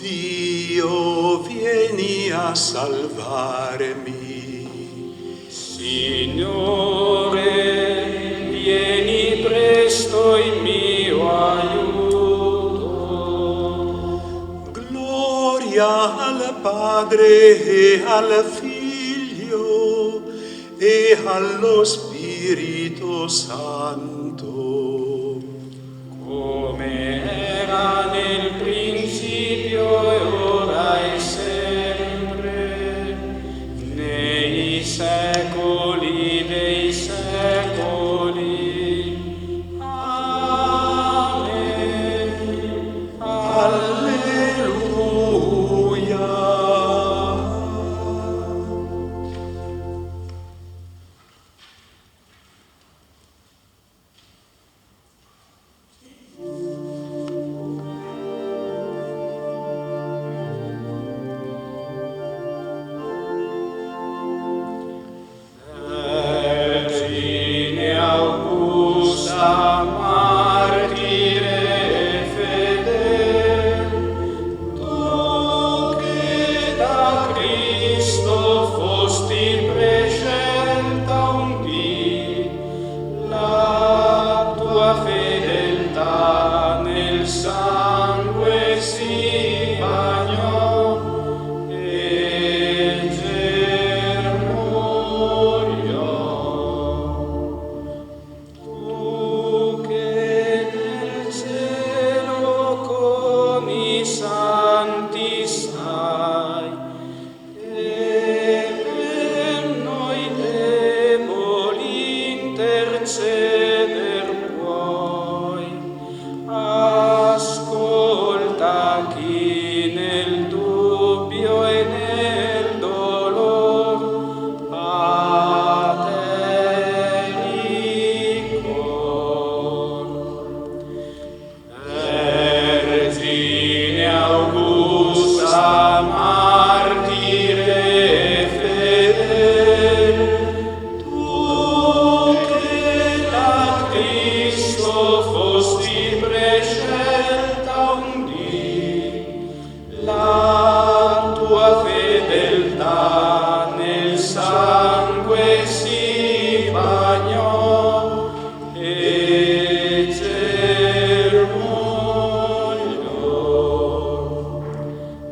Dio, vieni a salvarmi. Signore, vieni presto in mio aiuto. Gloria al Padre e al Figlio e allo Spirito Santo, come era nel principio e ora e sempre, nei secoli dei secoli. Amen. Alleluia. Vergine Augusta, martire e fedel, tu che da Cristo fosti prescelta un dì, la tua fedeltà nel sangue si bagnò e germogliò. Tu che nel cielo con i santi stai e per noi deboli interceder puoi, ascolta chi nel dubbio e nel dolor a te ricorre. Vergine Augusta, martire e fedel, tu che da Cristo fosti prescelta un dì, la tua fedeltà nel sangue si bagnò e germogliò.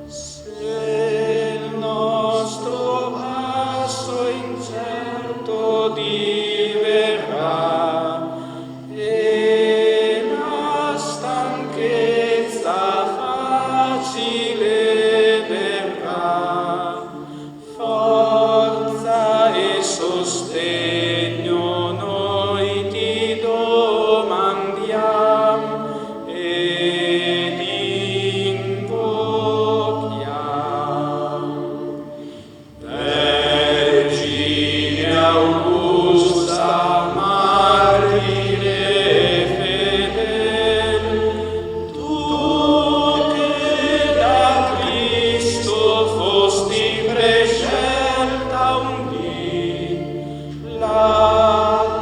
Se il nostro passo incerto diverrà e la stanchezza facile verrà, forza e sostegno noi ti domandiamo ed invochiamo. Vergine Augusta, martire e fedel, tu che da Cristo fosti prescelta un dì, la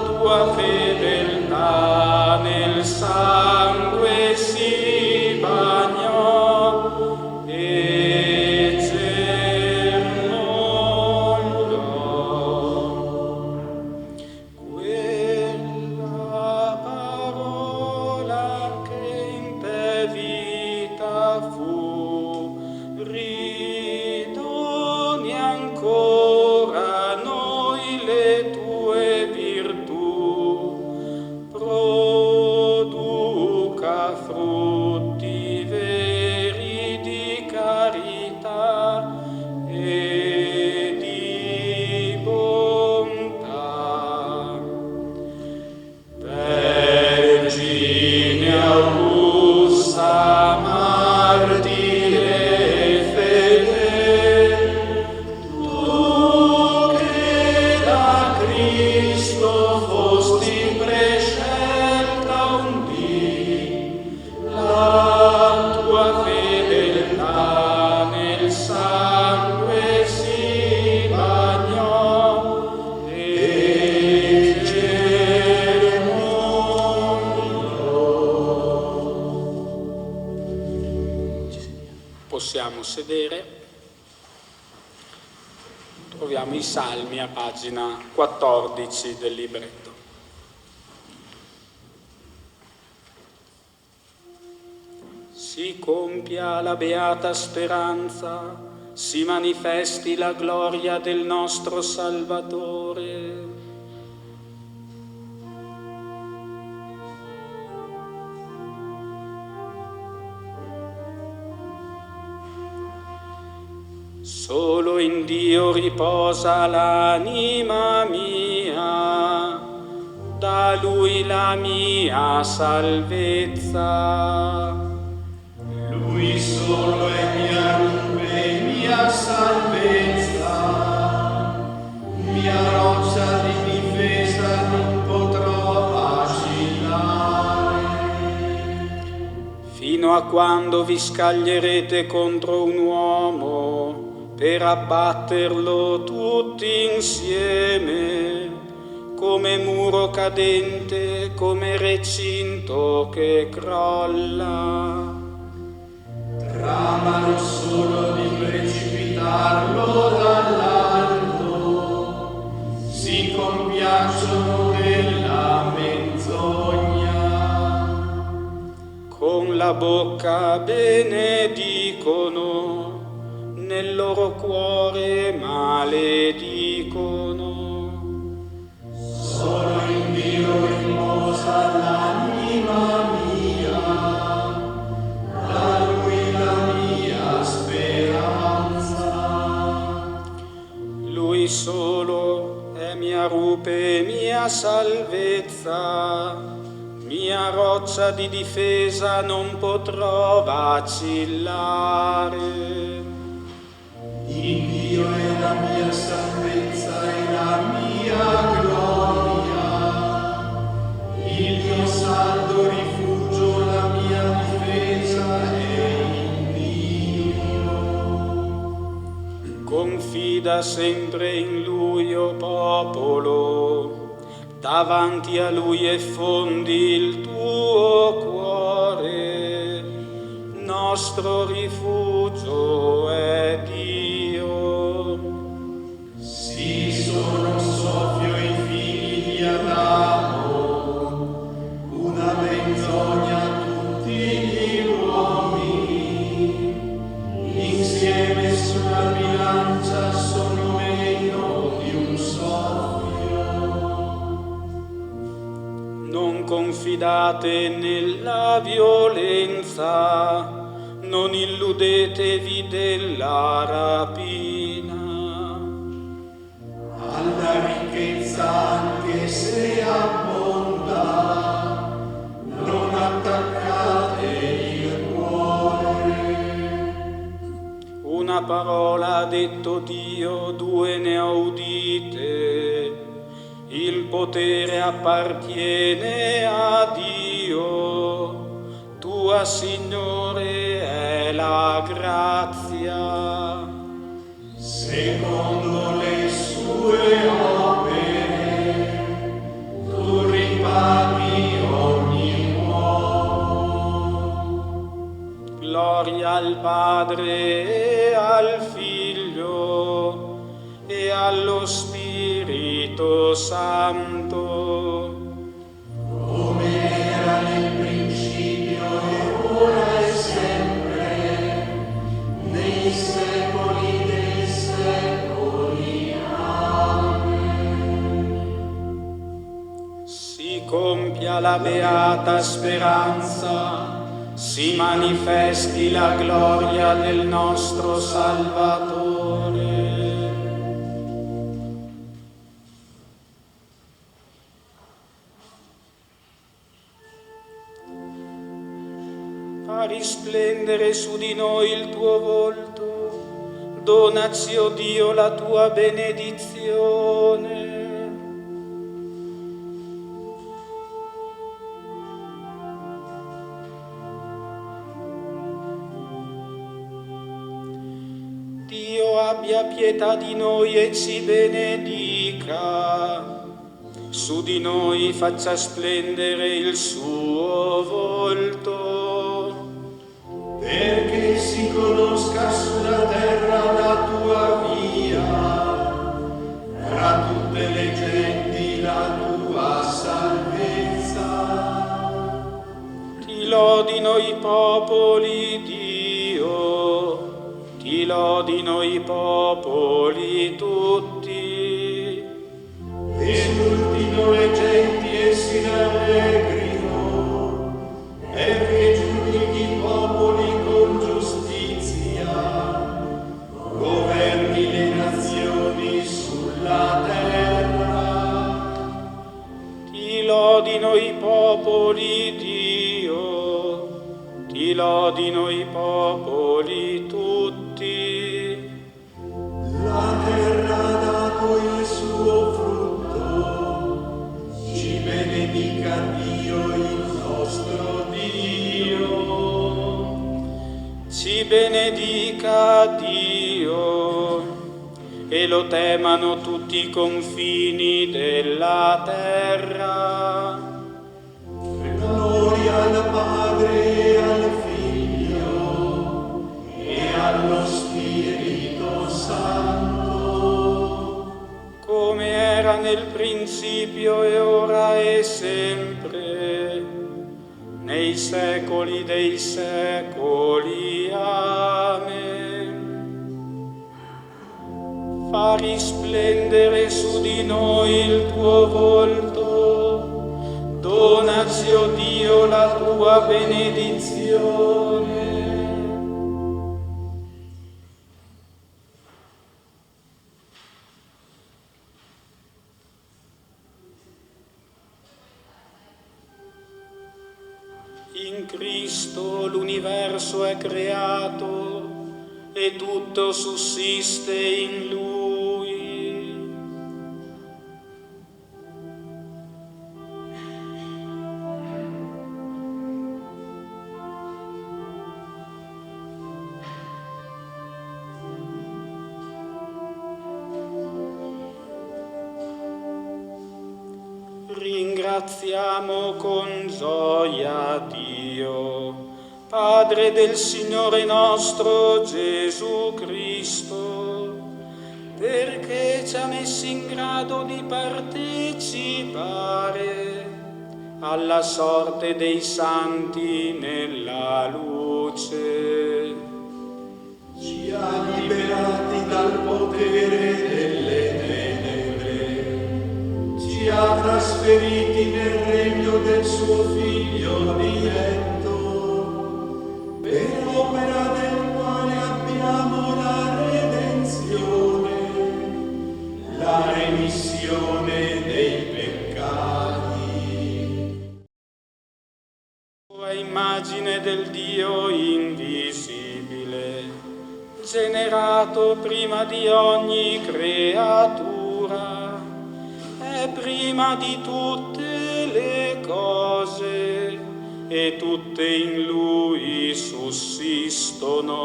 tua fedeltà nel sangue si bagnò e germogliò. sedere. Troviamo i Salmi a pagina 14 del libretto. Si compia la beata speranza, si manifesti la gloria del nostro Salvatore. Solo in Dio riposa l'anima mia, da Lui la mia salvezza. Lui solo è mia rupe, mia salvezza, mia roccia di difesa, non potrò vacillare. Fino a quando vi scaglierete contro un uomo, per abbatterlo tutti insieme, come muro cadente, come recinto che crolla. Tramano solo di precipitarlo dall'alto, si compiacciono della menzogna. Con la bocca benedicono, nel loro cuore maledicono. Solo in Dio riposa l'anima mia, da Lui la mia speranza. Lui solo è mia rupe, mia salvezza, mia roccia di difesa, non potrò vacillare. In Dio è la mia salvezza e la mia gloria, il mio saldo rifugio, la mia difesa è in Dio. Confida sempre in Lui, o popolo, davanti a Lui effondi il tuo cuore, nostro rifugio è Dio. Sì, sono un soffio i figli di Adamo, una menzogna a tutti gli uomini, insieme sulla bilancia sono meno di un soffio. Non confidate nella violenza, non illudetevi della rapina. Alla ricchezza anche se abbonda, non attaccate il cuore. Una parola ha detto Dio, due ne ho udite, il potere appartiene a Dio, tua Signore è la grazia. Secondo le sue opere, tu ripaghi ogni uomo. Gloria al Padre e al Figlio e allo Spirito Santo, Come era nel principio e ora e sempre, nei secoli dei secoli. Amen. si compia la beata speranza, si manifesti la gloria del nostro Salvatore. Fa risplendere su di noi il tuo volto, donaci, o Dio, la tua benedizione. Dio abbia pietà di noi e ci benedica, su di noi faccia splendere il suo volto, perché si conosca sulla terra la tua via, fra tutte le genti la tua salvezza. Ti lodino i popoli, Dio, ti lodino i popoli tutti. Esultino le genti e si rallegrino, perché giudichi i popoli con giustizia, governi le nazioni sulla terra. Ti lodino i popoli, Dio, ti lodino i popoli tutti. La terra ha dato il suo frutto, ci benedica Dio il nostro Dio. Ci benedica Dio e lo temano tutti i confini della terra. Gloria al Padre e al Figlio e allo Spirito Santo, Come era nel principio e ora e sempre, nei secoli dei secoli. Amen. Fa risplendere su di noi il tuo volto, donaci, o Dio, la tua benedizione. In Cristo l'universo è creato e tutto sussiste in Lui. Ringraziamo con gioia Dio, Padre del Signore nostro Gesù Cristo, perché ci ha messi in grado di partecipare alla sorte dei santi nella luce. ci ha liberati dal potere delle tenebre, ci ha trasferiti nel regno del suo Figlio diletto, per opera del quale abbiamo la redenzione, la remissione dei peccati. Tua immagine del Dio invisibile, generato prima di ogni creatura, è prima di tutte le cose, e tutte in Lui sussistono.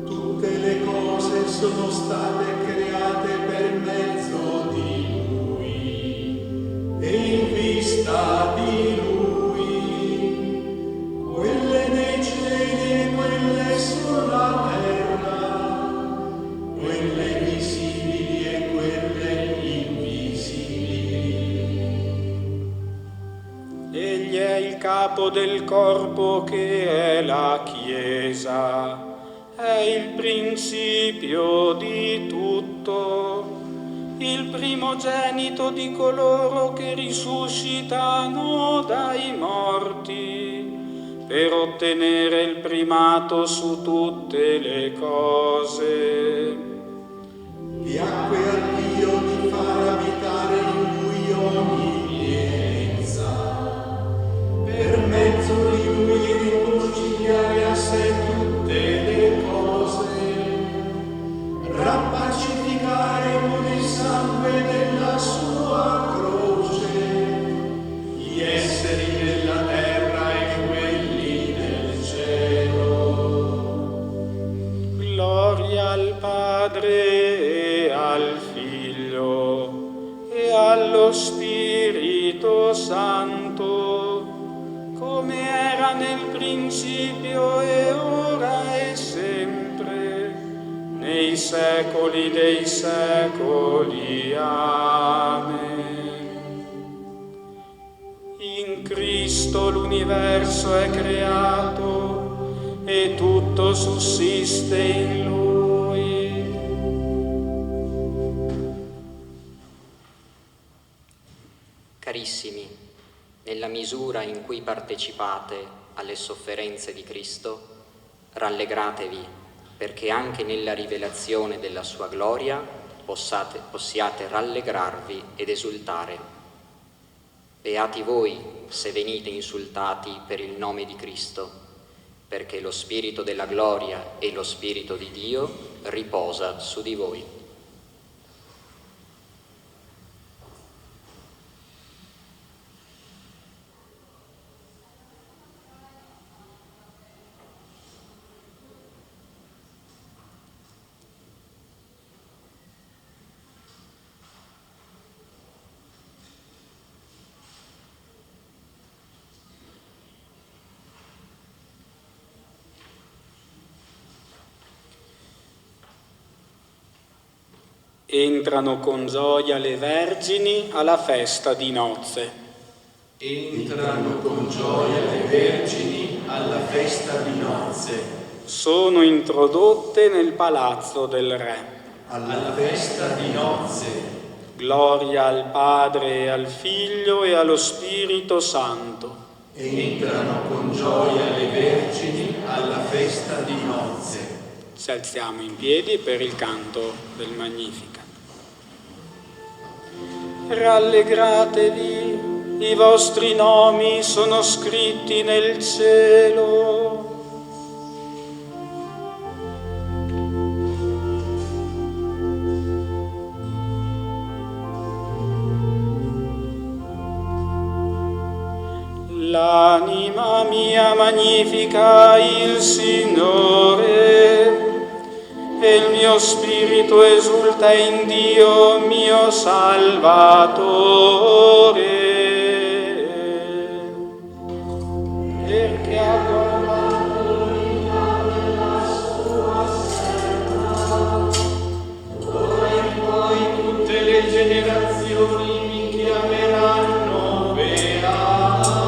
Tutte le cose sono state create per mezzo di Lui e in vista di Lui, quelle nei cieli e quelle sulla terra, quelle visibili e quelle invisibili. Egli è il capo del corpo che è la Chiesa, è il principio di tutto, il primogenito di coloro che risuscitano dai morti, per ottenere il primato su tutte le cose. Piacque a Dio di far abitare in Lui ogni pienezza, per mezzo di Lui riconciliare a sé tutte le cose, rappacificare con il sangue della sua croce gli esseri della terra e quelli del cielo. Gloria al Padre e al Figlio e allo Spirito Santo, come era nel principio e ora e sempre, nei secoli dei secoli. Amen. In Cristo l'universo è creato e tutto sussiste in Lui. Carissimi, nella misura in cui partecipate alle sofferenze di Cristo, rallegratevi, perché anche nella rivelazione della sua gloria possiate rallegrarvi ed esultare. Beati voi se venite insultati per il nome di Cristo, perché lo Spirito della gloria e lo Spirito di Dio riposa su di voi. Entrano con gioia le vergini alla festa di nozze. Entrano con gioia le vergini alla festa di nozze. Sono introdotte nel palazzo del Re. Alla festa di nozze. Gloria al Padre e al Figlio e allo Spirito Santo. Entrano con gioia le vergini alla festa di nozze. Ci alziamo in piedi per il canto del Magnificat. Rallegratevi, i vostri nomi sono scritti nel cielo. L'anima mia magnifica il Signore, e il mio spirito esulta in Dio mio Salvatore, perché ha guardato la sua serva. Ora in poi tutte le generazioni mi chiameranno beata.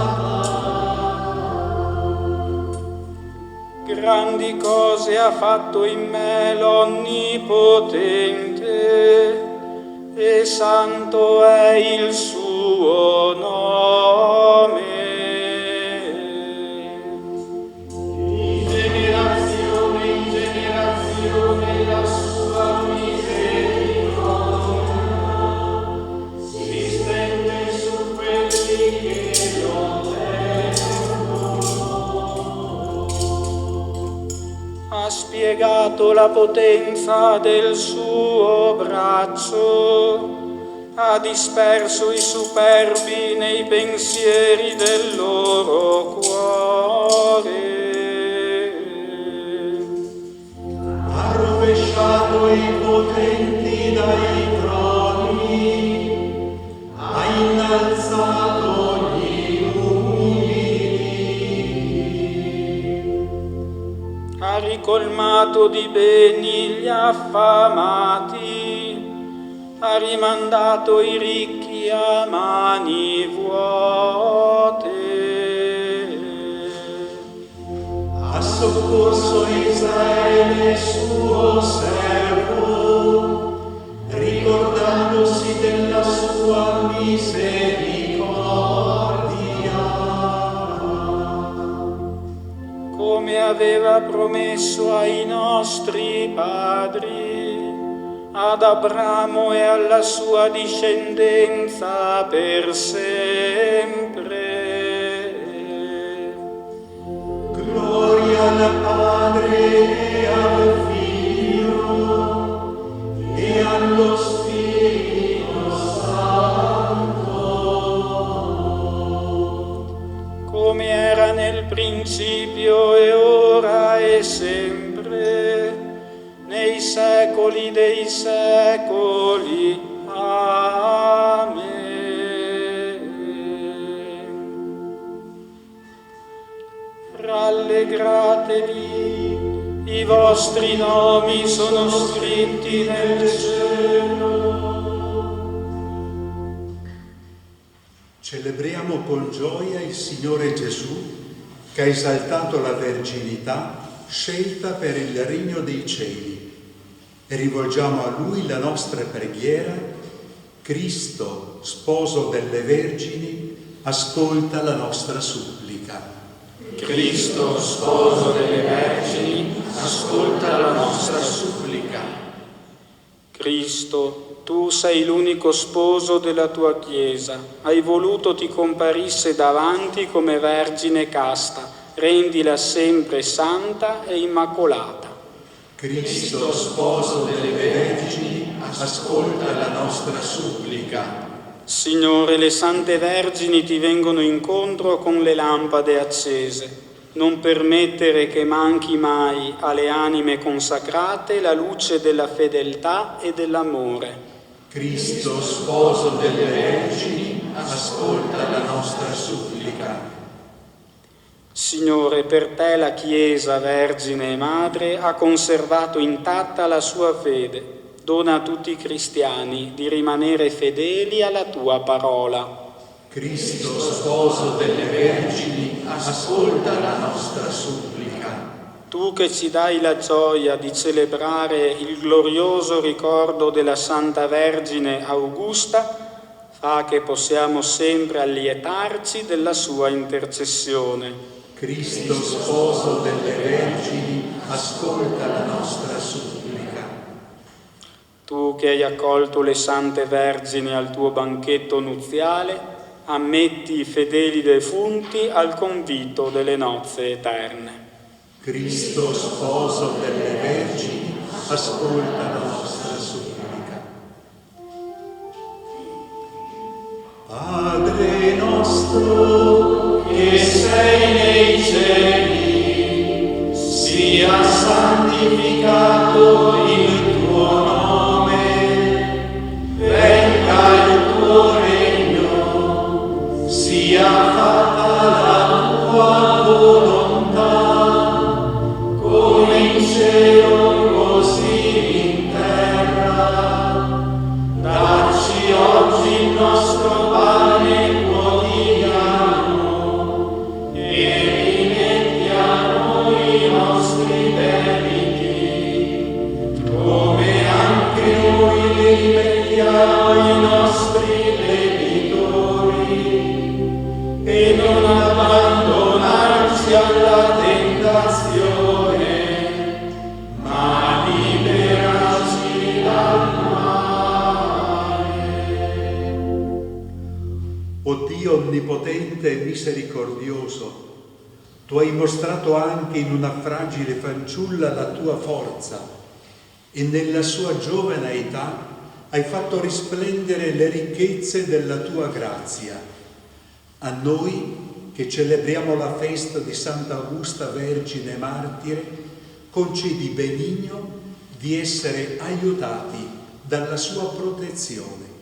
Grandi cose ha fatto in me l'Onnipotente, e santo è il suo nome. Di generazione in generazione la sua misericordia si stende su quelli che lo ha spiegato la potenza del suo braccio, ha disperso i superbi nei pensieri del loro cuore. Ha rovesciato i potenti dai troni, ha innalzato gli umili. Ha ricolmato di beni gli affamati, ha rimandato i ricchi a mani vuote. Ha soccorso Israele suo servo, ricordandosi della sua misericordia. Come aveva promesso ai nostri padri, ad Abramo e alla sua discendenza per sempre. Gloria al Padre e al Figlio e allo Spirito Santo, come era nel principio e ora e sempre, nei secoli dei secoli. Amen. i vostri nomi sono scritti nel cielo. Celebriamo con gioia il Signore Gesù, che ha esaltato la verginità scelta per il regno dei cieli, e rivolgiamo a Lui la nostra preghiera. Cristo, sposo delle vergini, ascolta la nostra supplica. Cristo, sposo delle vergini, ascolta la nostra supplica. Cristo, tu sei l'unico sposo della tua Chiesa, hai voluto ti comparisse davanti come vergine casta, rendila sempre santa e immacolata. Cristo, sposo delle vergini, ascolta la nostra supplica. Signore, le sante vergini ti vengono incontro con le lampade accese. Non permettere che manchi mai alle anime consacrate la luce della fedeltà e dell'amore. Cristo, sposo delle vergini, ascolta la nostra supplica. Signore, per te la Chiesa, Vergine e Madre, ha conservato intatta la sua fede. Dona a tutti i cristiani di rimanere fedeli alla tua parola. Cristo, sposo delle vergini, ascolta la nostra supplica. Tu che ci dai la gioia di celebrare il glorioso ricordo della Santa Vergine Augusta, fa che possiamo sempre allietarci della sua intercessione. Cristo, sposo delle vergini, ascolta la nostra supplica. Tu che hai accolto le sante vergini al tuo banchetto nuziale, ammetti i fedeli defunti al convito delle nozze eterne. Cristo, sposo delle vergini, ascolta la nostra supplica. Padre nostro, Che sei nei cieli, sia santificato il tuo nome, venga il tuo regno, sia fatta la tua volontà, come in cielo così in terra. Dacci oggi il nostro pane quotidiano e rimetti a noi i nostri debiti, come anche noi li rimettiamo ai nostri debitori, e non abbandonarci alla tentazione, ma liberaci dal o Dio onnipotente e misericordioso, tu hai mostrato anche in una fragile fanciulla la tua forza e nella sua giovane età hai fatto risplendere le ricchezze della tua grazia. A noi che celebriamo la festa di Santa Augusta Vergine Martire, concedi benigno di essere aiutati dalla sua protezione.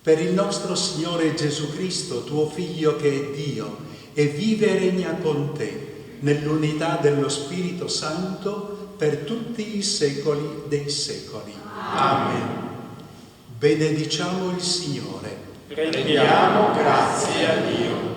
Per il nostro Signore Gesù Cristo, tuo Figlio che è Dio e vive e regna con te nell'unità dello Spirito Santo per tutti i secoli dei secoli. Amen. Benediciamo il Signore. Rendiamo grazie a Dio.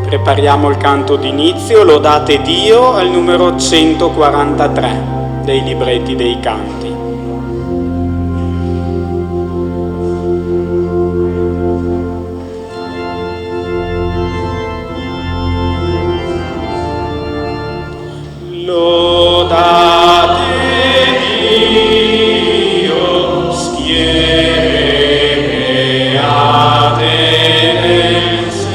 Prepariamo il canto d'inizio, Lodate Dio, al numero 143 dei libretti dei canti. Lodate Dio, schiere beate nel cielo.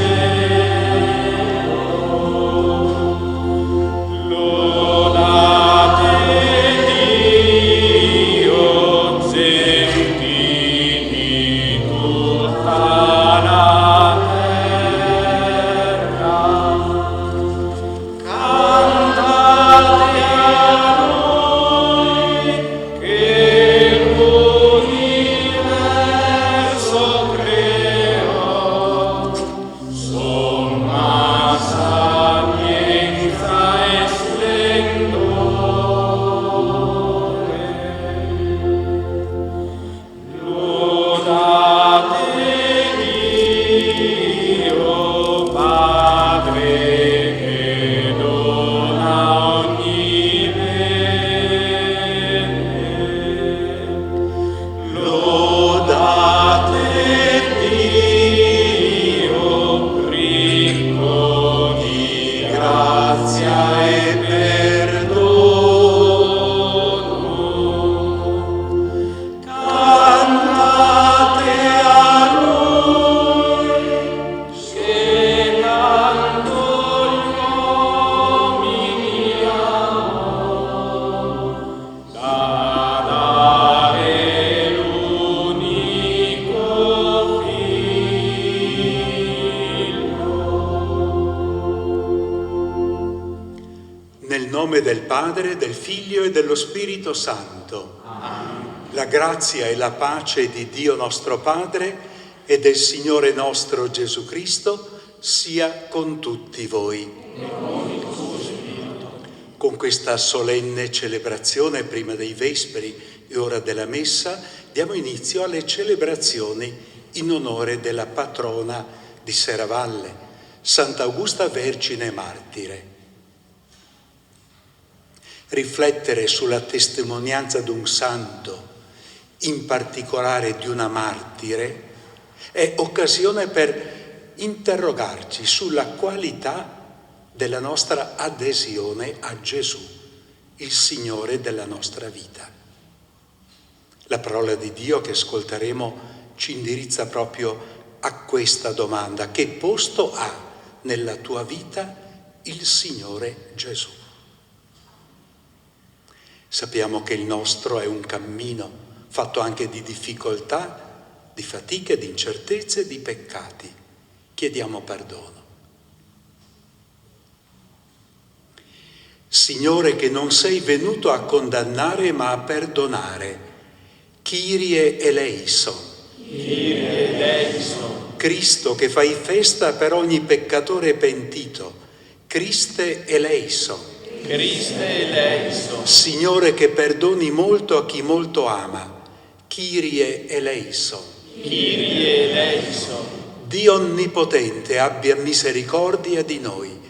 Lodate Dio, genti di tutta la terra. Cantate a Lui che l'universo creò, somma sapienza e splendore. Lodate Dio, Padre, che dona ogni bene. Lodate Dio, ricco di grazia e perdono. Cantate a Lui, schietando gli uomini amò, da dare l'unico Figlio. Nel nome del Padre, del Figlio e dello Spirito Santo. La grazia e la pace di Dio nostro Padre e del Signore nostro Gesù Cristo sia con tutti voi. Con questa solenne celebrazione, prima dei Vesperi e ora della Messa, diamo inizio alle celebrazioni in onore della patrona di Serravalle, Sant'Augusta Vergine Martire. Riflettere sulla testimonianza di un santo, in particolare di una martire, è occasione per interrogarci sulla qualità della nostra adesione a Gesù, il Signore della nostra vita. La parola di Dio che ascolteremo ci indirizza proprio a questa domanda: che posto ha nella tua vita il Signore Gesù? Sappiamo che il nostro è un cammino fatto anche di difficoltà, di fatiche, di incertezze, di peccati. Chiediamo perdono. Signore, che non sei venuto a condannare ma a perdonare, Kyrie eleison. Kyrie eleison. Cristo, che fai festa per ogni peccatore pentito, Christe eleison. Christe eleison. Signore, che perdoni molto a chi molto ama, Kyrie eleison. Kyrie eleison. Dio Onnipotente abbia misericordia di noi,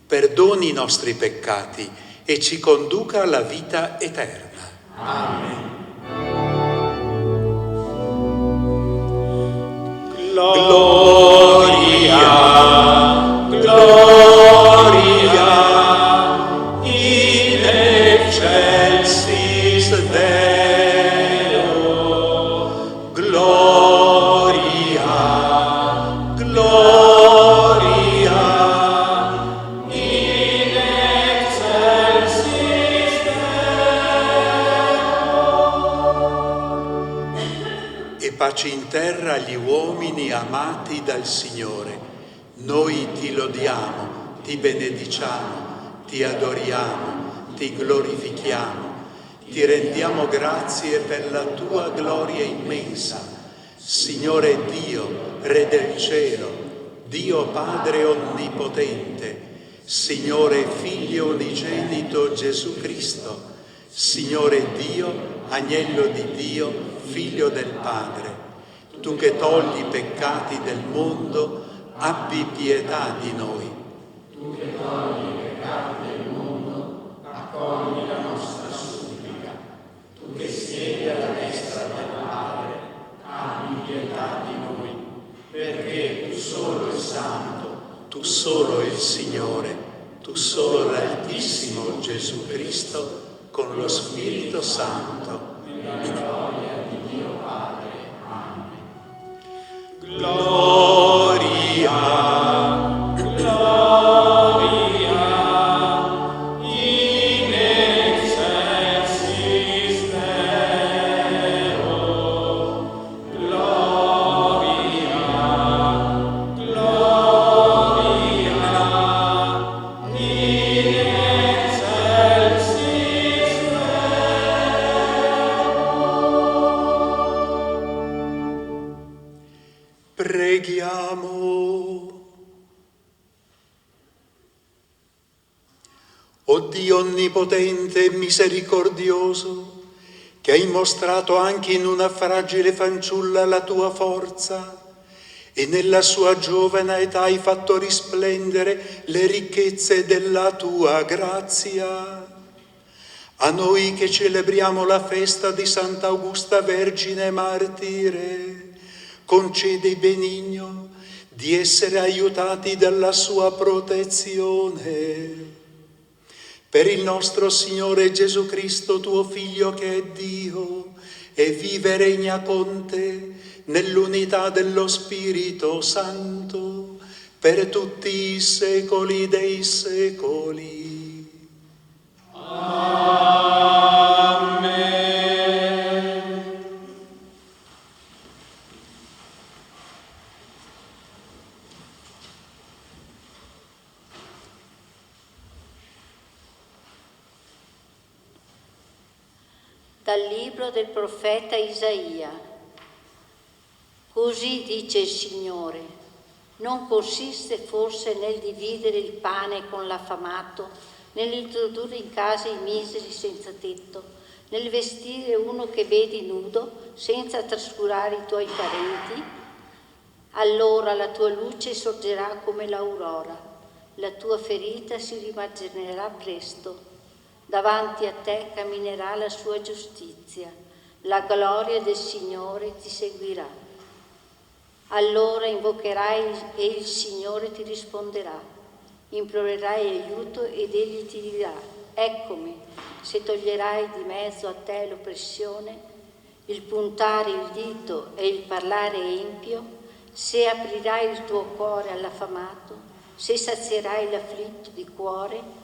perdoni i nostri peccati e ci conduca alla vita eterna. Amen. Gloria, gloria, in excelsis Deo. Gloria, gloria, in excelsis Deo. E pace in terra agli uomini amati dal Signore. Noi ti lodiamo, ti benediciamo, ti adoriamo, ti glorifichiamo, ti rendiamo grazie per la tua gloria immensa. Signore Dio, Re del cielo, Dio Padre Onnipotente, Signore Figlio Unigenito Gesù Cristo, Signore Dio, Agnello di Dio, Figlio del Padre, tu che togli i peccati del mondo, abbi pietà di noi. Tu che togli i peccati del mondo, accogli la nostra supplica. Tu che siedi alla destra del Padre, abbi pietà di noi, perché tu solo il Santo, tu solo il Signore, tu solo l'Altissimo Gesù Cristo, con lo Spirito Santo. nella gloria di Dio Padre. Amen. Gloria, Gloria in excelsis Deo. Gloria, gloria in excelsis preghiamo. O Dio onnipotente e misericordioso, che hai mostrato anche in una fragile fanciulla la tua forza e nella sua giovane età hai fatto risplendere le ricchezze della tua grazia, a noi che celebriamo la festa di Sant'Augusta Vergine Martire, concedi benigno di essere aiutati dalla sua protezione. Per il nostro Signore Gesù Cristo, tuo Figlio che è Dio e vive e regna con te nell'unità dello Spirito Santo per tutti i secoli dei secoli. Dal libro del profeta Isaia. Così dice il Signore: non consiste forse nel dividere il pane con l'affamato, nell'introdurre in casa i miseri senza tetto, nel vestire uno che vedi nudo senza trascurare i tuoi parenti? Allora la tua luce sorgerà come l'aurora, la tua ferita si rimarginerà presto. Davanti a te camminerà la sua giustizia, la gloria del Signore ti seguirà. Allora invocherai e il Signore ti risponderà, implorerai aiuto ed egli ti dirà: eccomi. Se toglierai di mezzo a te l'oppressione, il puntare il dito e il parlare empio, se aprirai il tuo cuore all'affamato, se sazierai l'afflitto di cuore,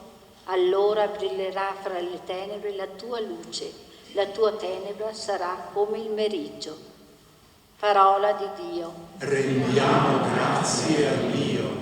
allora brillerà fra le tenebre la tua luce, la tua tenebra sarà come il meriggio. Parola di Dio. Rendiamo grazie a Dio.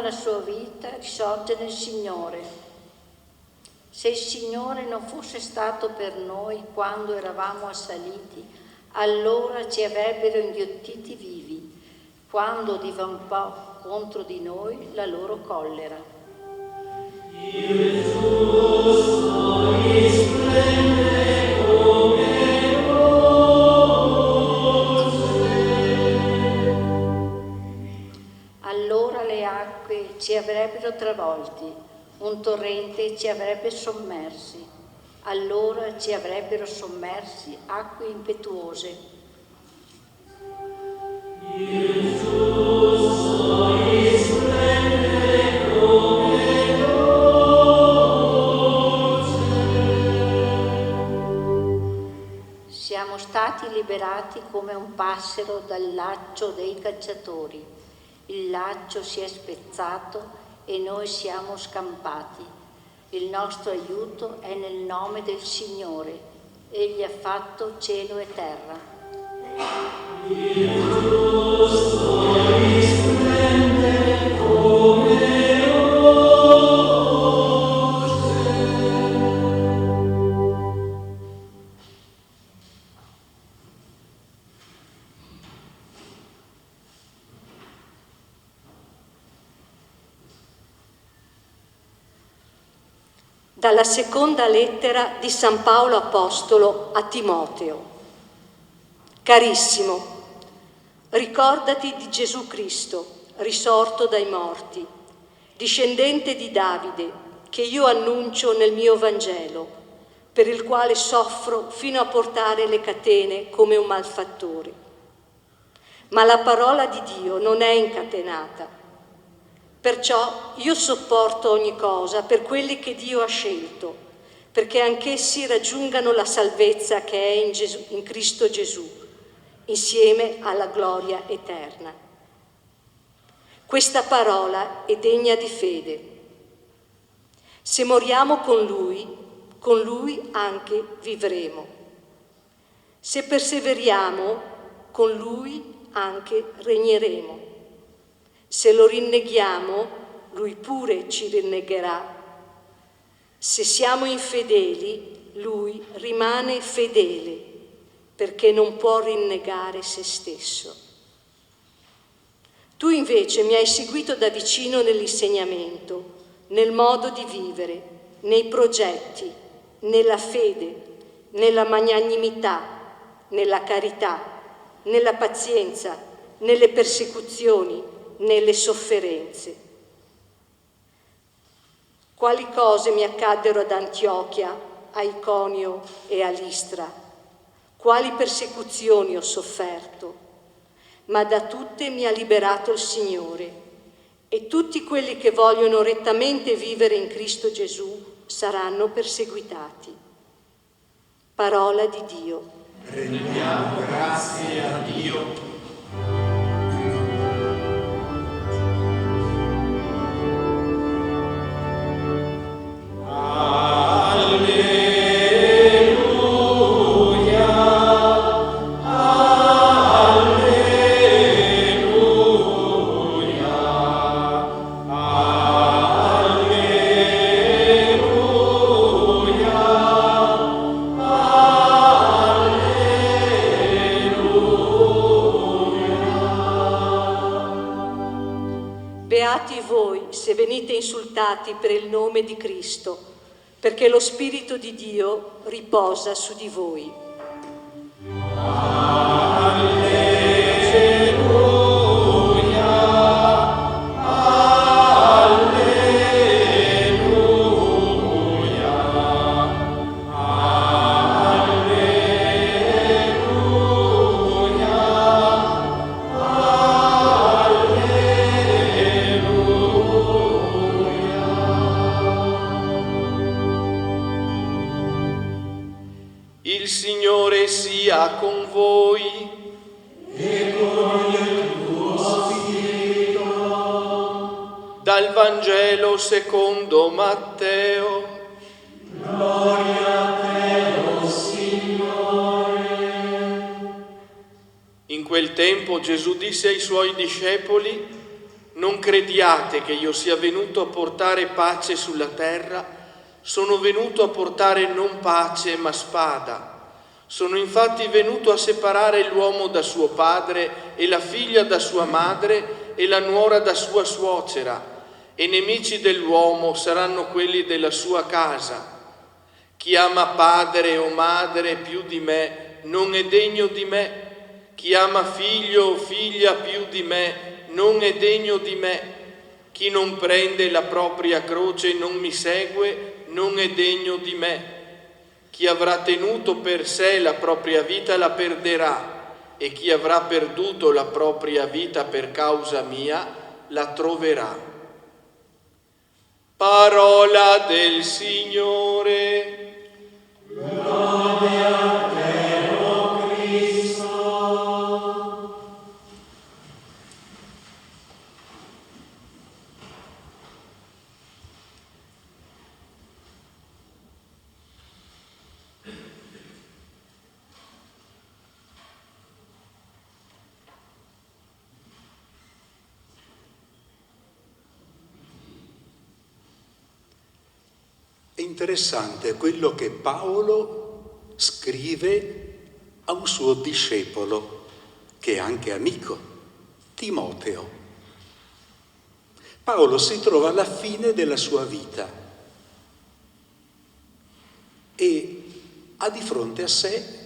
La sua vita risorge nel Signore. Se il Signore non fosse stato per noi quando eravamo assaliti, allora ci avrebbero inghiottiti vivi, quando divampò contro di noi la loro collera. Il giusto risplende come allora le acque ci avrebbero travolti, un torrente ci avrebbe sommersi, allora ci avrebbero sommersi acque impetuose. Il giusto risplende come luce. Siamo stati liberati come un passero dal laccio dei cacciatori. Il laccio si è spezzato e noi siamo scampati. Il nostro aiuto è nel nome del Signore. Egli ha fatto cielo e terra. Dalla seconda lettera di San Paolo Apostolo a Timoteo. Carissimo, ricordati di Gesù Cristo, risorto dai morti, discendente di Davide, che io annuncio nel mio Vangelo, per il quale soffro fino a portare le catene come un malfattore. Ma la parola di Dio non è incatenata. Perciò io sopporto ogni cosa per quelli che Dio ha scelto, perché anch'essi raggiungano la salvezza che è in Cristo Gesù, insieme alla gloria eterna. Questa parola è degna di fede. Se moriamo con Lui anche vivremo. Se perseveriamo, con Lui anche regneremo. Se lo rinneghiamo, Lui pure ci rinnegherà. Se siamo infedeli, Lui rimane fedele, perché non può rinnegare se stesso. Tu invece mi hai seguito da vicino nell'insegnamento, nel modo di vivere, nei progetti, nella fede, nella magnanimità, nella carità, nella pazienza, nelle persecuzioni, nelle sofferenze. Quali cose mi accaddero ad Antiochia, a Iconio e a Listra? Quali persecuzioni ho sofferto? Ma da tutte mi ha liberato il Signore, e tutti quelli che vogliono rettamente vivere in Cristo Gesù saranno perseguitati. Parola di Dio. Rendiamo grazie a Dio. Beati voi se venite insultati per il nome di Cristo, perché lo Spirito di Dio riposa su di voi. Il Signore sia con voi. E con il tuo spirito. Dal Vangelo secondo Matteo. Gloria a te, o Signore. In quel tempo Gesù disse ai suoi discepoli: non crediate che io sia venuto a portare pace sulla terra. Sono venuto a portare non pace ma spada. Sono infatti venuto a separare l'uomo da suo padre e la figlia da sua madre e la nuora da sua suocera, e nemici dell'uomo saranno quelli della sua casa. Chi ama padre o madre più di me non è degno di me. Chi ama figlio o figlia più di me non è degno di me. Chi non prende la propria croce e non mi segue non è degno di me. Chi avrà tenuto per sé la propria vita la perderà, e chi avrà perduto la propria vita per causa mia la troverà. Parola del Signore. Gloria a te, o Cristo. interessante quello che Paolo scrive a un suo discepolo, che è anche amico, Timoteo. Paolo si trova alla fine della sua vita e ha di fronte a sé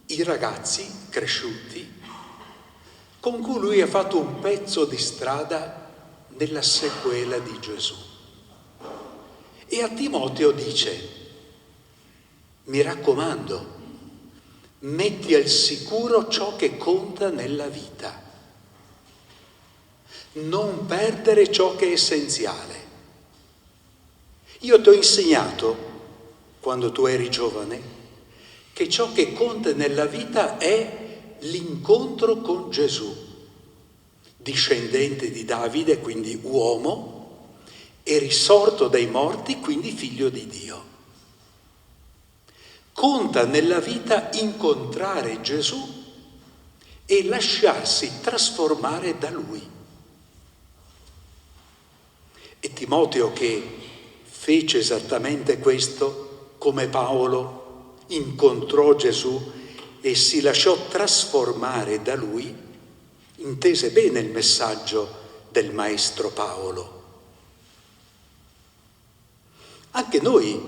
i ragazzi cresciuti con cui lui ha fatto un pezzo di strada nella sequela di Gesù. E a Timoteo dice: mi raccomando, metti al sicuro ciò che conta nella vita. Non perdere ciò che è essenziale. Io ti ho insegnato, quando tu eri giovane, che ciò che conta nella vita è l'incontro con Gesù, discendente di Davide, quindi uomo, e risorto dai morti, quindi figlio di Dio. Conta nella vita incontrare Gesù e lasciarsi trasformare da Lui. E Timoteo, che fece esattamente questo, come Paolo, incontrò Gesù e si lasciò trasformare da Lui, intese bene il messaggio del maestro Paolo. Anche noi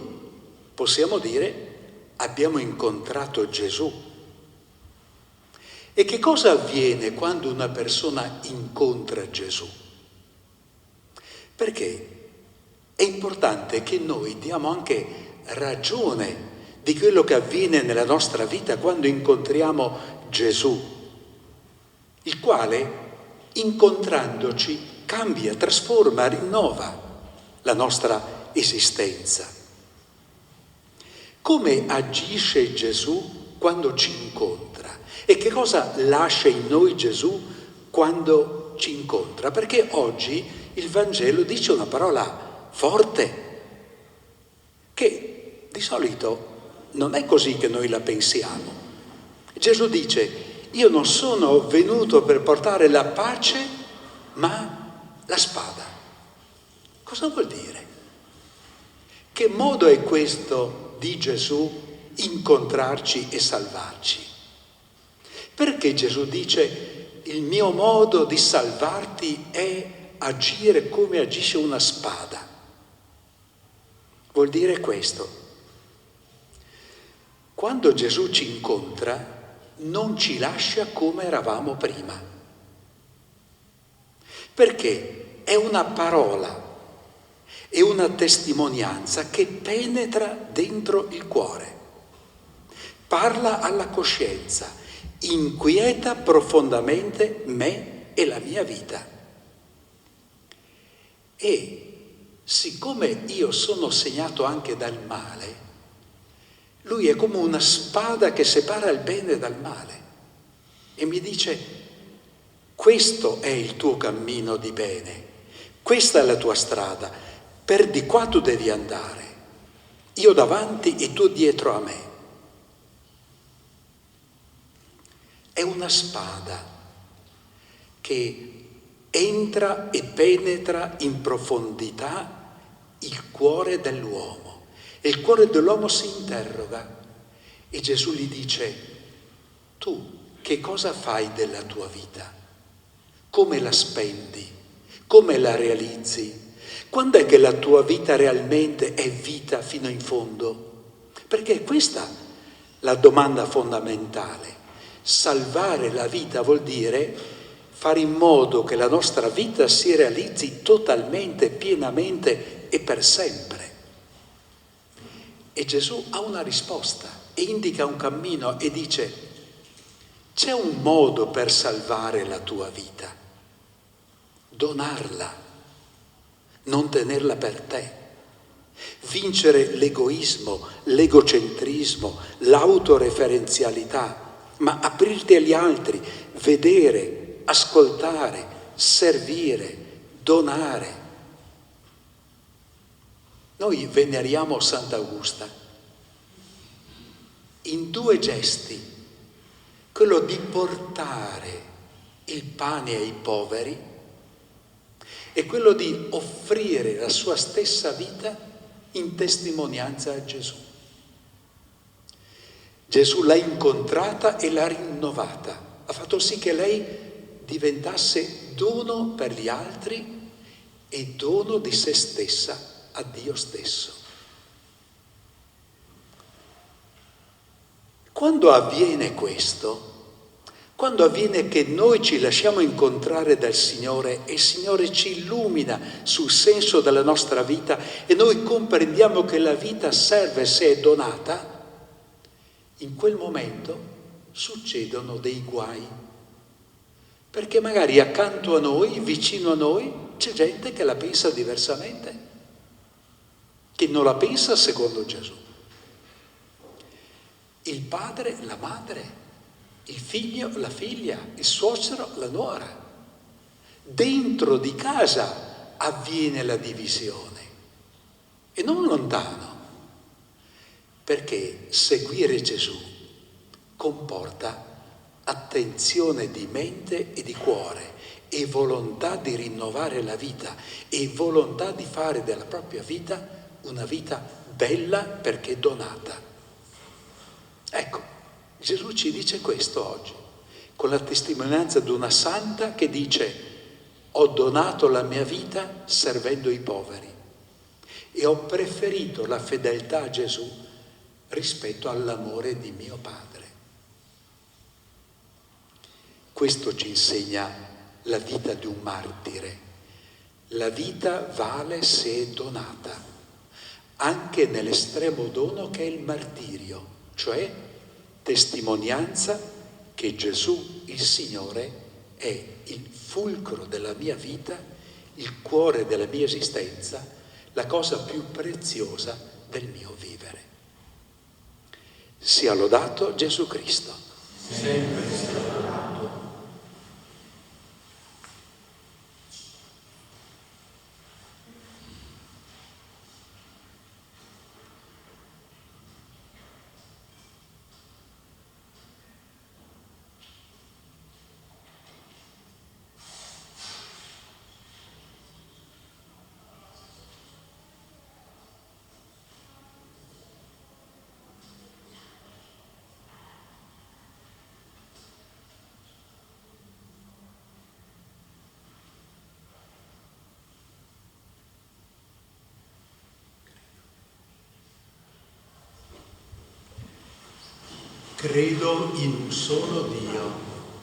possiamo dire: abbiamo incontrato Gesù. E che cosa avviene quando una persona incontra Gesù? Perché è importante che noi diamo anche ragione di quello che avviene nella nostra vita quando incontriamo Gesù, il quale, incontrandoci, cambia, trasforma, rinnova la nostra esistenza. Come agisce Gesù quando ci incontra? E che cosa lascia in noi Gesù quando ci incontra? Perché oggi il Vangelo dice una parola forte, che di solito non è così che noi la pensiamo. Gesù dice: io non sono venuto per portare la pace, ma la spada. Cosa vuol dire? Che modo è questo di Gesù incontrarci e salvarci? Perché Gesù dice: il mio modo di salvarti è agire come agisce una spada? Vuol dire questo: quando Gesù ci incontra, non ci lascia come eravamo prima. Perché è una parola, è una testimonianza che penetra dentro il cuore, parla alla coscienza, inquieta profondamente me e la mia vita. E siccome io sono segnato anche dal male, Lui è come una spada che separa il bene dal male e mi dice: questo è il tuo cammino di bene, questa è la tua strada, per di qua tu devi andare, io davanti e tu dietro a me. È una spada che entra e penetra in profondità il cuore dell'uomo. E il cuore dell'uomo si interroga e Gesù gli dice: tu che cosa fai della tua vita? Come la spendi? Come la realizzi? Quando è che la tua vita realmente è vita fino in fondo? Perché è questa la domanda fondamentale. Salvare la vita vuol dire fare in modo che la nostra vita si realizzi totalmente, pienamente e per sempre. E Gesù ha una risposta e indica un cammino e dice: c'è un modo per salvare la tua vita: donarla, non tenerla per te, vincere l'egoismo, l'egocentrismo, l'autoreferenzialità, ma aprirti agli altri, vedere, ascoltare, servire, donare. Noi veneriamo Sant'Augusta in 2 gesti: quello di portare il pane ai poveri e quello di offrire la sua stessa vita in testimonianza a Gesù. Gesù l'ha incontrata e l'ha rinnovata, ha fatto sì che lei diventasse dono per gli altri e dono di se stessa a Dio stesso. Quando avviene questo, quando avviene che noi ci lasciamo incontrare dal Signore e il Signore ci illumina sul senso della nostra vita e noi comprendiamo che la vita serve se è donata, in quel momento succedono dei guai. Perché magari accanto a noi, vicino a noi, c'è gente che la pensa diversamente, che non la pensa secondo Gesù. Il padre, la madre, il figlio, la figlia, il suocero, la nuora. Dentro di casa avviene la divisione e non lontano, perché seguire Gesù comporta attenzione di mente e di cuore e volontà di rinnovare la vita e volontà di fare della propria vita una vita bella perché donata. Ecco, Gesù ci dice questo oggi, con la testimonianza di una santa che dice: ho donato la mia vita servendo i poveri e ho preferito la fedeltà a Gesù rispetto all'amore di mio padre. Questo ci insegna la vita di un martire. La vita vale se è donata, anche nell'estremo dono che è il martirio, cioè testimonianza che Gesù, il Signore, è il fulcro della mia vita, il cuore della mia esistenza, la cosa più preziosa del mio vivere. Sia lodato Gesù Cristo. Sempre sia lodato. Credo in un solo Dio,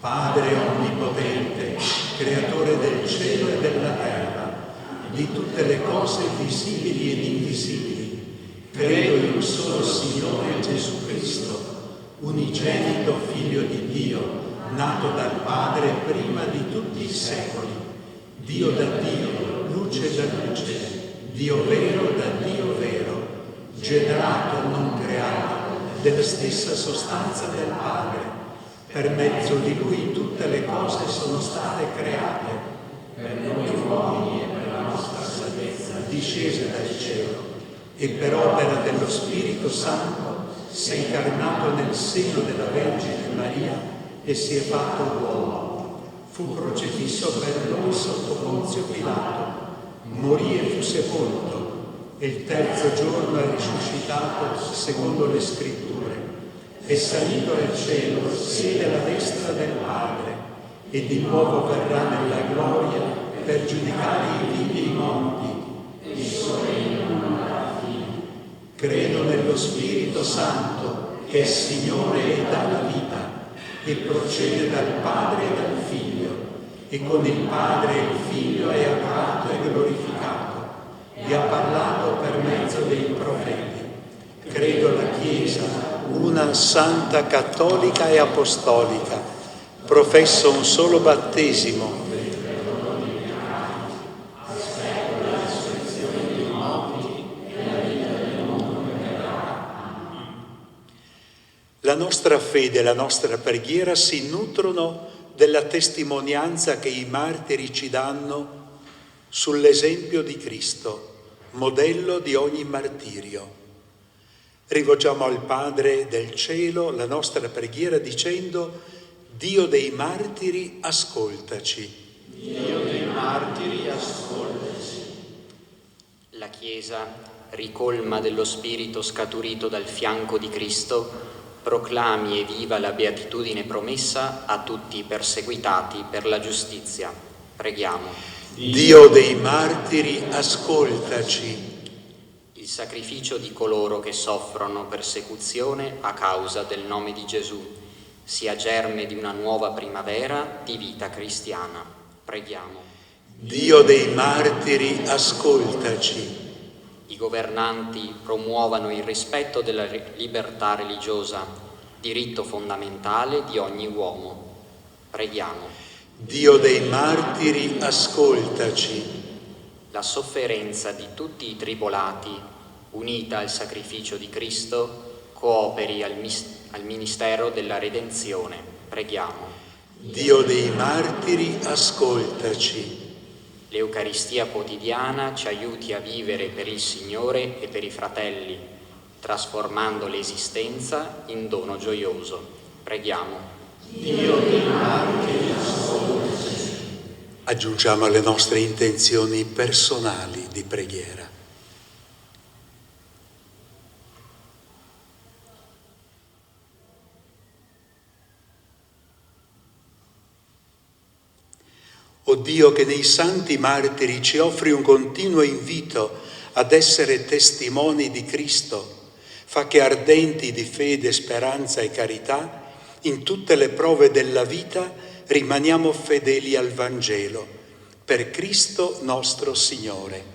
Padre onnipotente, creatore del cielo e della terra, di tutte le cose visibili ed invisibili. Credo in un solo Signore Gesù Cristo, unigenito Figlio di Dio, nato dal Padre prima di tutti i secoli, Dio da Dio, luce da luce, Dio vero da Dio vero, generato, non creato, della stessa sostanza del Padre. Per mezzo di Lui tutte le cose sono state create, per noi uomini e per la nostra salvezza, discese dal cielo, e per opera dello Spirito Santo si è incarnato nel seno della Vergine Maria e si è fatto uomo. Fu crocifisso per noi sotto Ponzio Pilato, morì e fu sepolto, e il terzo giorno è risuscitato secondo le Scritture, è salito al cielo, siede alla destra del Padre, e di nuovo verrà nella gloria per giudicare i vivi e i morti, e il suo regno non avrà fine. Credo nello Spirito Santo, che è Signore e dà la vita, e procede dal Padre e dal Figlio, e con il Padre e il Figlio è adorato e glorificato. Vi ha parlato per mezzo dei profeti. Credo alla Chiesa, una santa, cattolica e apostolica. Professo un solo battesimo. La nostra fede e la nostra preghiera si nutrono della testimonianza che i martiri ci danno sull'esempio di Cristo, modello di ogni martirio. Rivolgiamo al Padre del cielo la nostra preghiera dicendo: Dio dei martiri, ascoltaci. Dio dei martiri, ascoltaci. La Chiesa ricolma dello Spirito scaturito dal fianco di Cristo, proclami e viva la beatitudine promessa a tutti i perseguitati per la giustizia. Preghiamo. Dio dei martiri, ascoltaci. Il sacrificio di coloro che soffrono persecuzione a causa del nome di Gesù sia germe di una nuova primavera di vita cristiana. Preghiamo. Dio dei martiri, ascoltaci. I governanti promuovano il rispetto della libertà religiosa, diritto fondamentale di ogni uomo. Preghiamo. Dio dei martiri, ascoltaci. La sofferenza di tutti i tribolati, unita al sacrificio di Cristo, cooperi al ministero della redenzione. Preghiamo. Dio dei martiri, ascoltaci. L'Eucaristia quotidiana ci aiuti a vivere per il Signore e per i fratelli, trasformando l'esistenza in dono gioioso. Preghiamo. Dio dei martiri, ascoltaci. Aggiungiamo alle nostre intenzioni personali di preghiera. O Dio, che nei santi martiri ci offri un continuo invito ad essere testimoni di Cristo, fa che ardenti di fede, speranza e carità, in tutte le prove della vita rimaniamo fedeli al Vangelo. Per Cristo nostro Signore.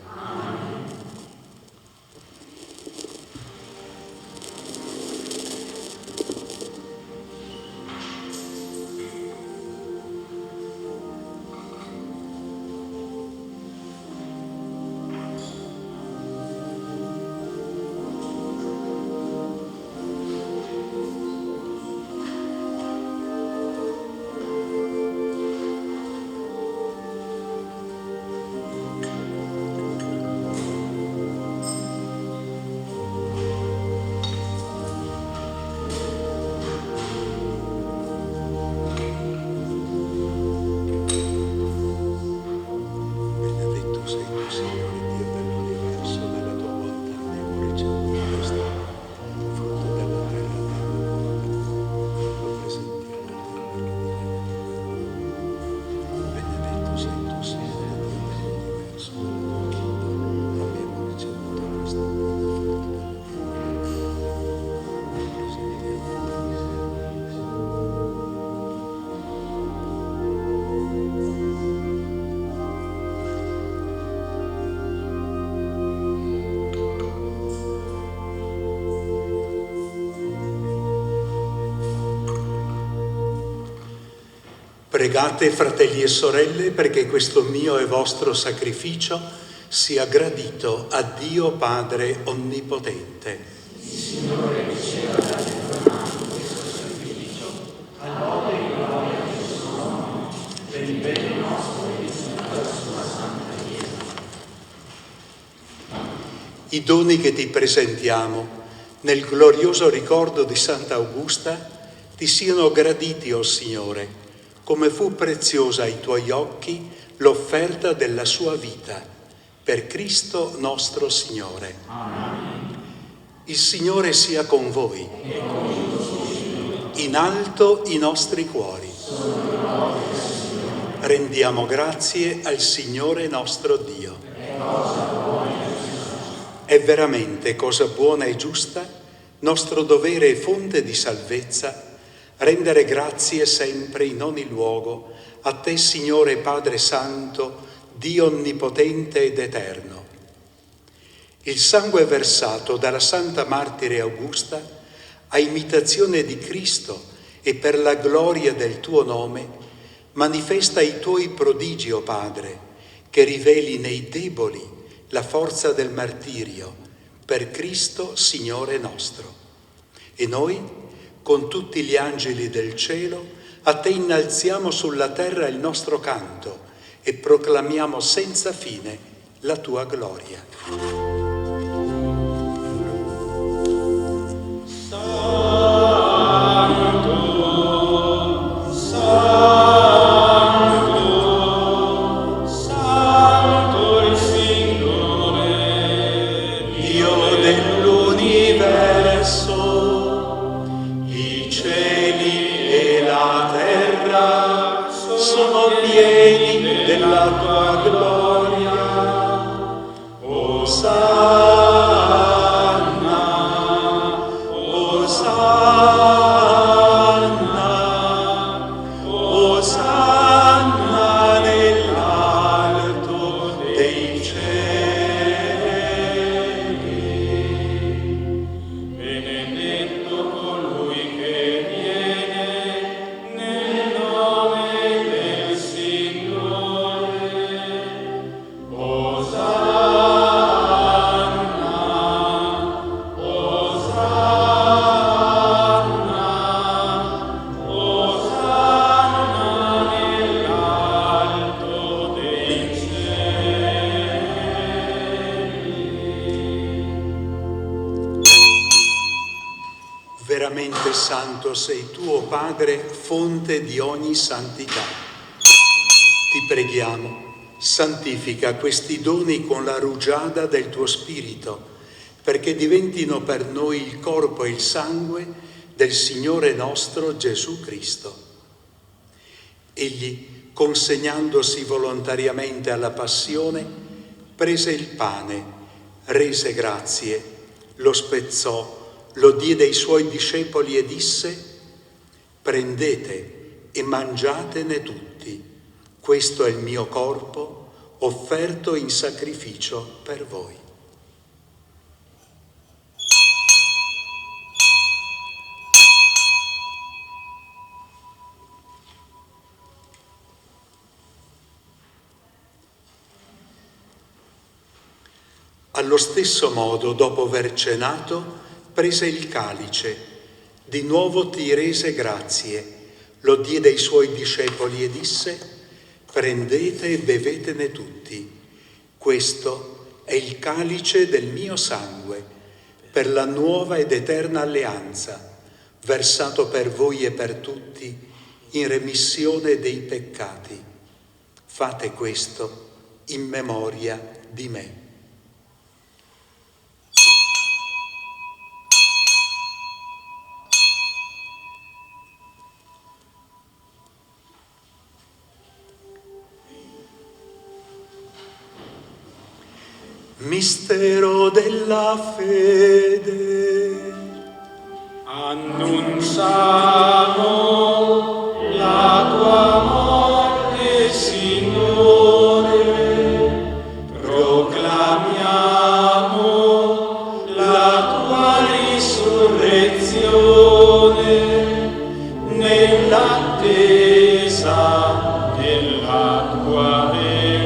Pregate, fratelli e sorelle, perché questo mio e vostro sacrificio sia gradito a Dio Padre Onnipotente. Il Signore riceva dalle tue mani questo sacrificio, a lode e gloria del suo nome, per il bene nostro e di tutta la sua santa Chiesa. I doni che ti presentiamo nel glorioso ricordo di Santa Augusta ti siano graditi, o Signore, come fu preziosa ai tuoi occhi l'offerta della sua vita, per Cristo nostro Signore. Amen. Il Signore sia con voi. In alto i nostri cuori. Rendiamo grazie al Signore nostro Dio. È veramente cosa buona e giusta, nostro dovere e fonte di salvezza, rendere grazie sempre in ogni luogo a te, Signore Padre Santo, Dio onnipotente ed eterno. Il sangue versato dalla Santa Martire Augusta, a imitazione di Cristo e per la gloria del tuo nome, manifesta i tuoi prodigi, o Padre, che riveli nei deboli la forza del martirio, per Cristo Signore nostro. E noi, con tutti gli angeli del cielo, a te innalziamo sulla terra il nostro canto e proclamiamo senza fine la tua gloria. Dio terra sono pieni della tua gloria. Osanna, Osanna, Osanna nell'alto dei cieli. Benedetto colui che viene nel nome del Signore. Veramente santo sei tu, o Padre, fonte di ogni santità. Ti preghiamo, santifica questi doni con la rugiada del tuo Spirito, perché diventino per noi il corpo e il sangue del Signore nostro Gesù Cristo. Egli, consegnandosi volontariamente alla passione, prese il pane, rese grazie, lo spezzò, lo diede ai suoi discepoli e disse: prendete e mangiatene tutti, questo è il mio corpo offerto in sacrificio per voi. Allo stesso modo, dopo aver cenato, prese il calice, di nuovo ti rese grazie, lo diede ai suoi discepoli e disse: prendete e bevetene tutti, questo è il calice del mio sangue, per la nuova ed eterna alleanza, versato per voi e per tutti in remissione dei peccati. Fate questo in memoria di me. Mistero della fede. Annunciamo la tua morte, Signore, proclamiamo la tua risurrezione nell'attesa della tua venuta.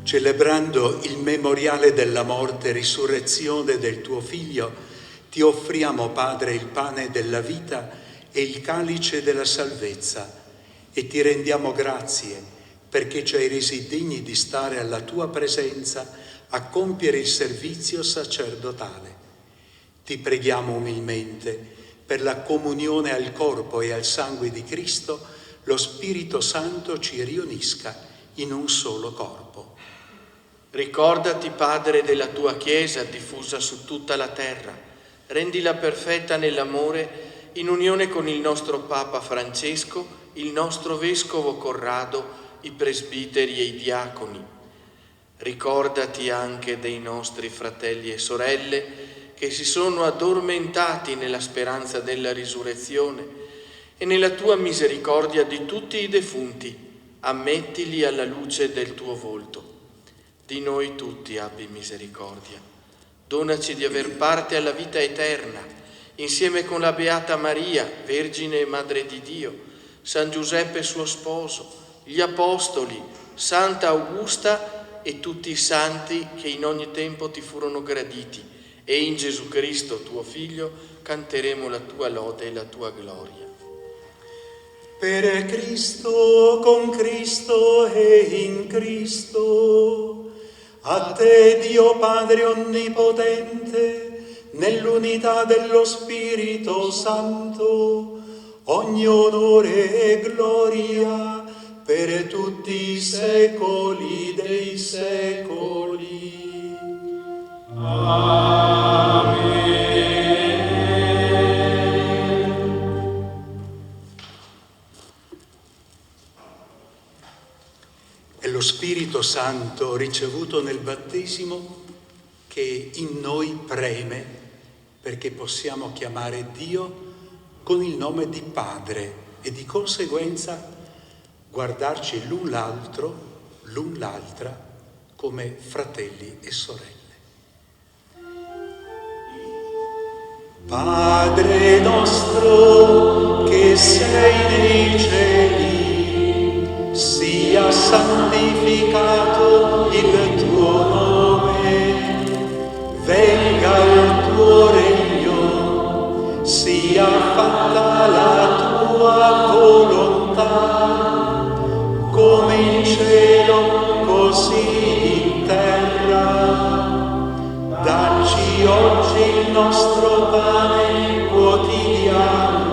Celebrando il memoriale della morte e risurrezione del tuo Figlio, ti offriamo, Padre, il pane della vita e il calice della salvezza, e ti rendiamo grazie perché ci hai resi degni di stare alla tua presenza a compiere il servizio sacerdotale. Ti preghiamo umilmente per la comunione al corpo e al sangue di Cristo, lo Spirito Santo ci riunisca in un solo corpo. Ricordati, Padre, della tua Chiesa diffusa su tutta la terra. Rendila perfetta nell'amore, in unione con il nostro Papa Francesco, il nostro Vescovo Corrado, i presbiteri e i diaconi. Ricordati anche dei nostri fratelli e sorelle che si sono addormentati nella speranza della risurrezione, e nella tua misericordia di tutti i defunti ammettili alla luce del tuo volto. Di noi tutti abbi misericordia. Donaci di aver parte alla vita eterna, insieme con la Beata Maria, Vergine e Madre di Dio, San Giuseppe suo sposo, gli Apostoli, Santa Augusta e tutti i santi che in ogni tempo ti furono graditi, e in Gesù Cristo, tuo Figlio, canteremo la tua lode e la tua gloria. Per Cristo, con Cristo e in Cristo, a te, Dio Padre Onnipotente, nell'unità dello Spirito Santo, ogni onore e gloria per tutti i secoli dei secoli. Amen. Spirito Santo ricevuto nel battesimo che in noi preme perché possiamo chiamare Dio con il nome di Padre e di conseguenza guardarci l'un l'altra come fratelli e sorelle. Padre nostro che sei nei cieli, sia santificato il tuo nome, venga il tuo regno, sia fatta la tua volontà, come in cielo così in terra. Dacci oggi il nostro pane quotidiano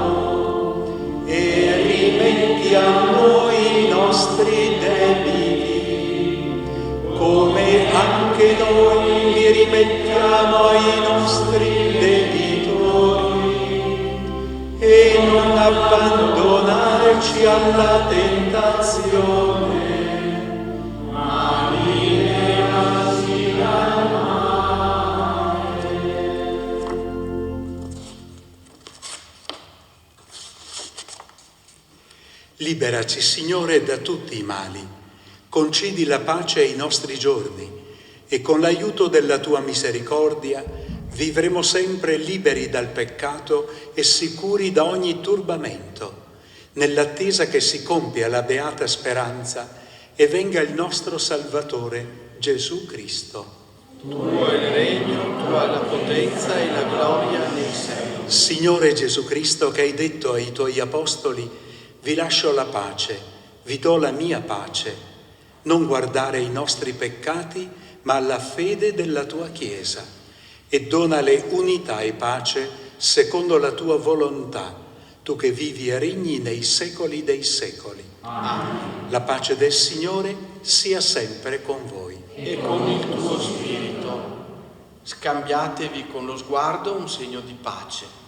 e rimetti a noi i nostri debiti, come anche noi li rimettiamo ai nostri debitori, e non abbandonarci alla tentazione, ma liberarci dal male. Liberaci, Signore, da tutti i mali, concedi la pace ai nostri giorni e con l'aiuto della tua misericordia vivremo sempre liberi dal peccato e sicuri da ogni turbamento, nell'attesa che si compia la beata speranza e venga il nostro Salvatore Gesù Cristo. Tuo è il regno, tua è la potenza e la gloria nei secoli. Signore Gesù Cristo, che hai detto ai tuoi apostoli: vi lascio la pace, vi do la mia pace. Non guardare ai nostri peccati, ma alla fede della tua Chiesa. E donale unità e pace secondo la tua volontà, tu che vivi e regni nei secoli dei secoli. Amen. La pace del Signore sia sempre con voi. E con il tuo spirito. Scambiatevi con lo sguardo un segno di pace.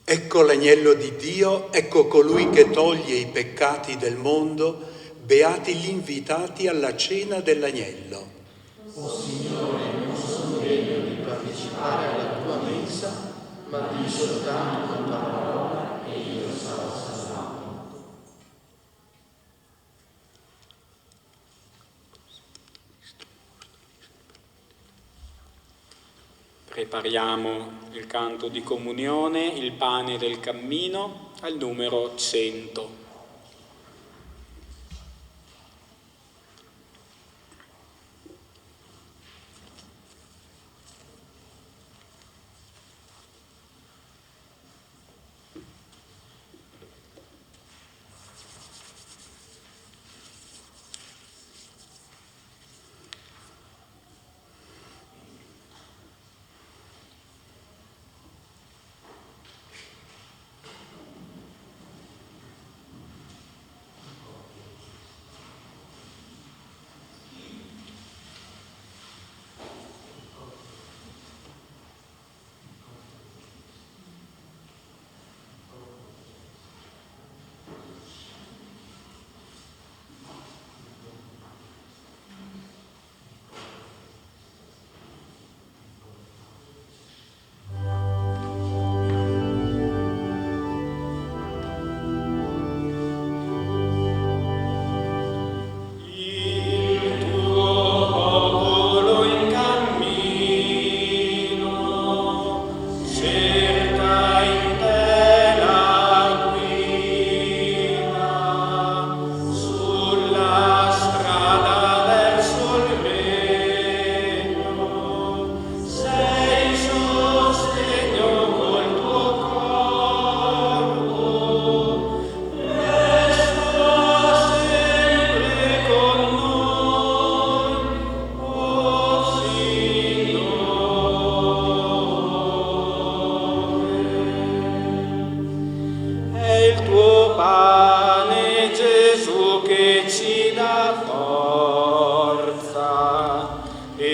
Ecco l'agnello di Dio, ecco colui che toglie i peccati del mondo, beati gli invitati alla cena dell'agnello. O Signore, non sono degno di partecipare alla tua mensa, ma di soltanto una parola e io sarò salvato. Prepariamo il canto di comunione, il pane del cammino, al numero 100.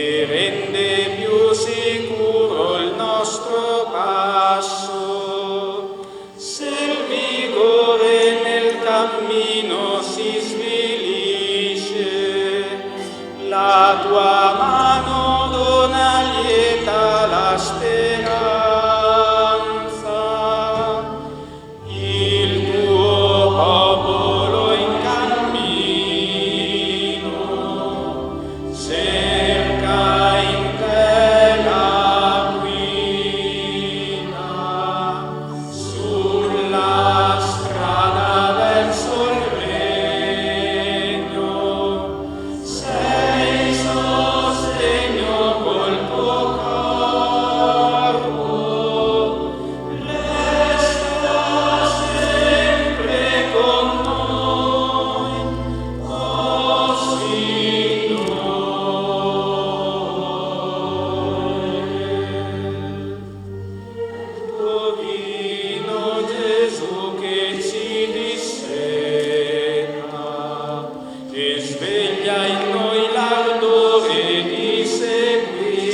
e rende più sicuro il nostro passo. Se il vigore nel cammino si svilisce, la tua mano dona lieta la speranza. Il tuo popolo in cammino cerca in te la guida sulla strada verso il regno. Sei sostegno col tuo corpo, resta sempre con noi, oh Signore. Divino Gesù che ci disseta e sveglia in noi l'ardore di seguirti.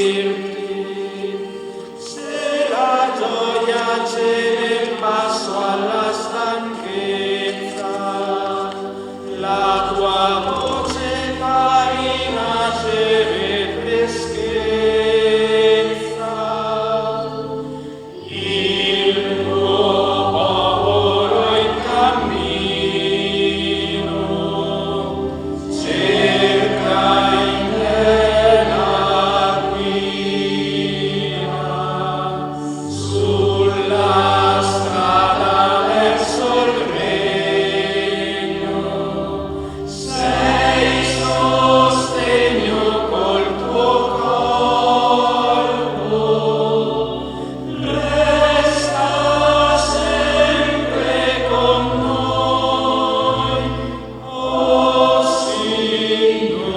Se la gioia c'è nel passo alla stanchezza, la tua voce fa rinascere freschezza. Il tuo popolo in cammino cerca in te la guida sulla strada verso il regno. Sei sostegno col tuo corpo, resta sempre con noi, oh Signore.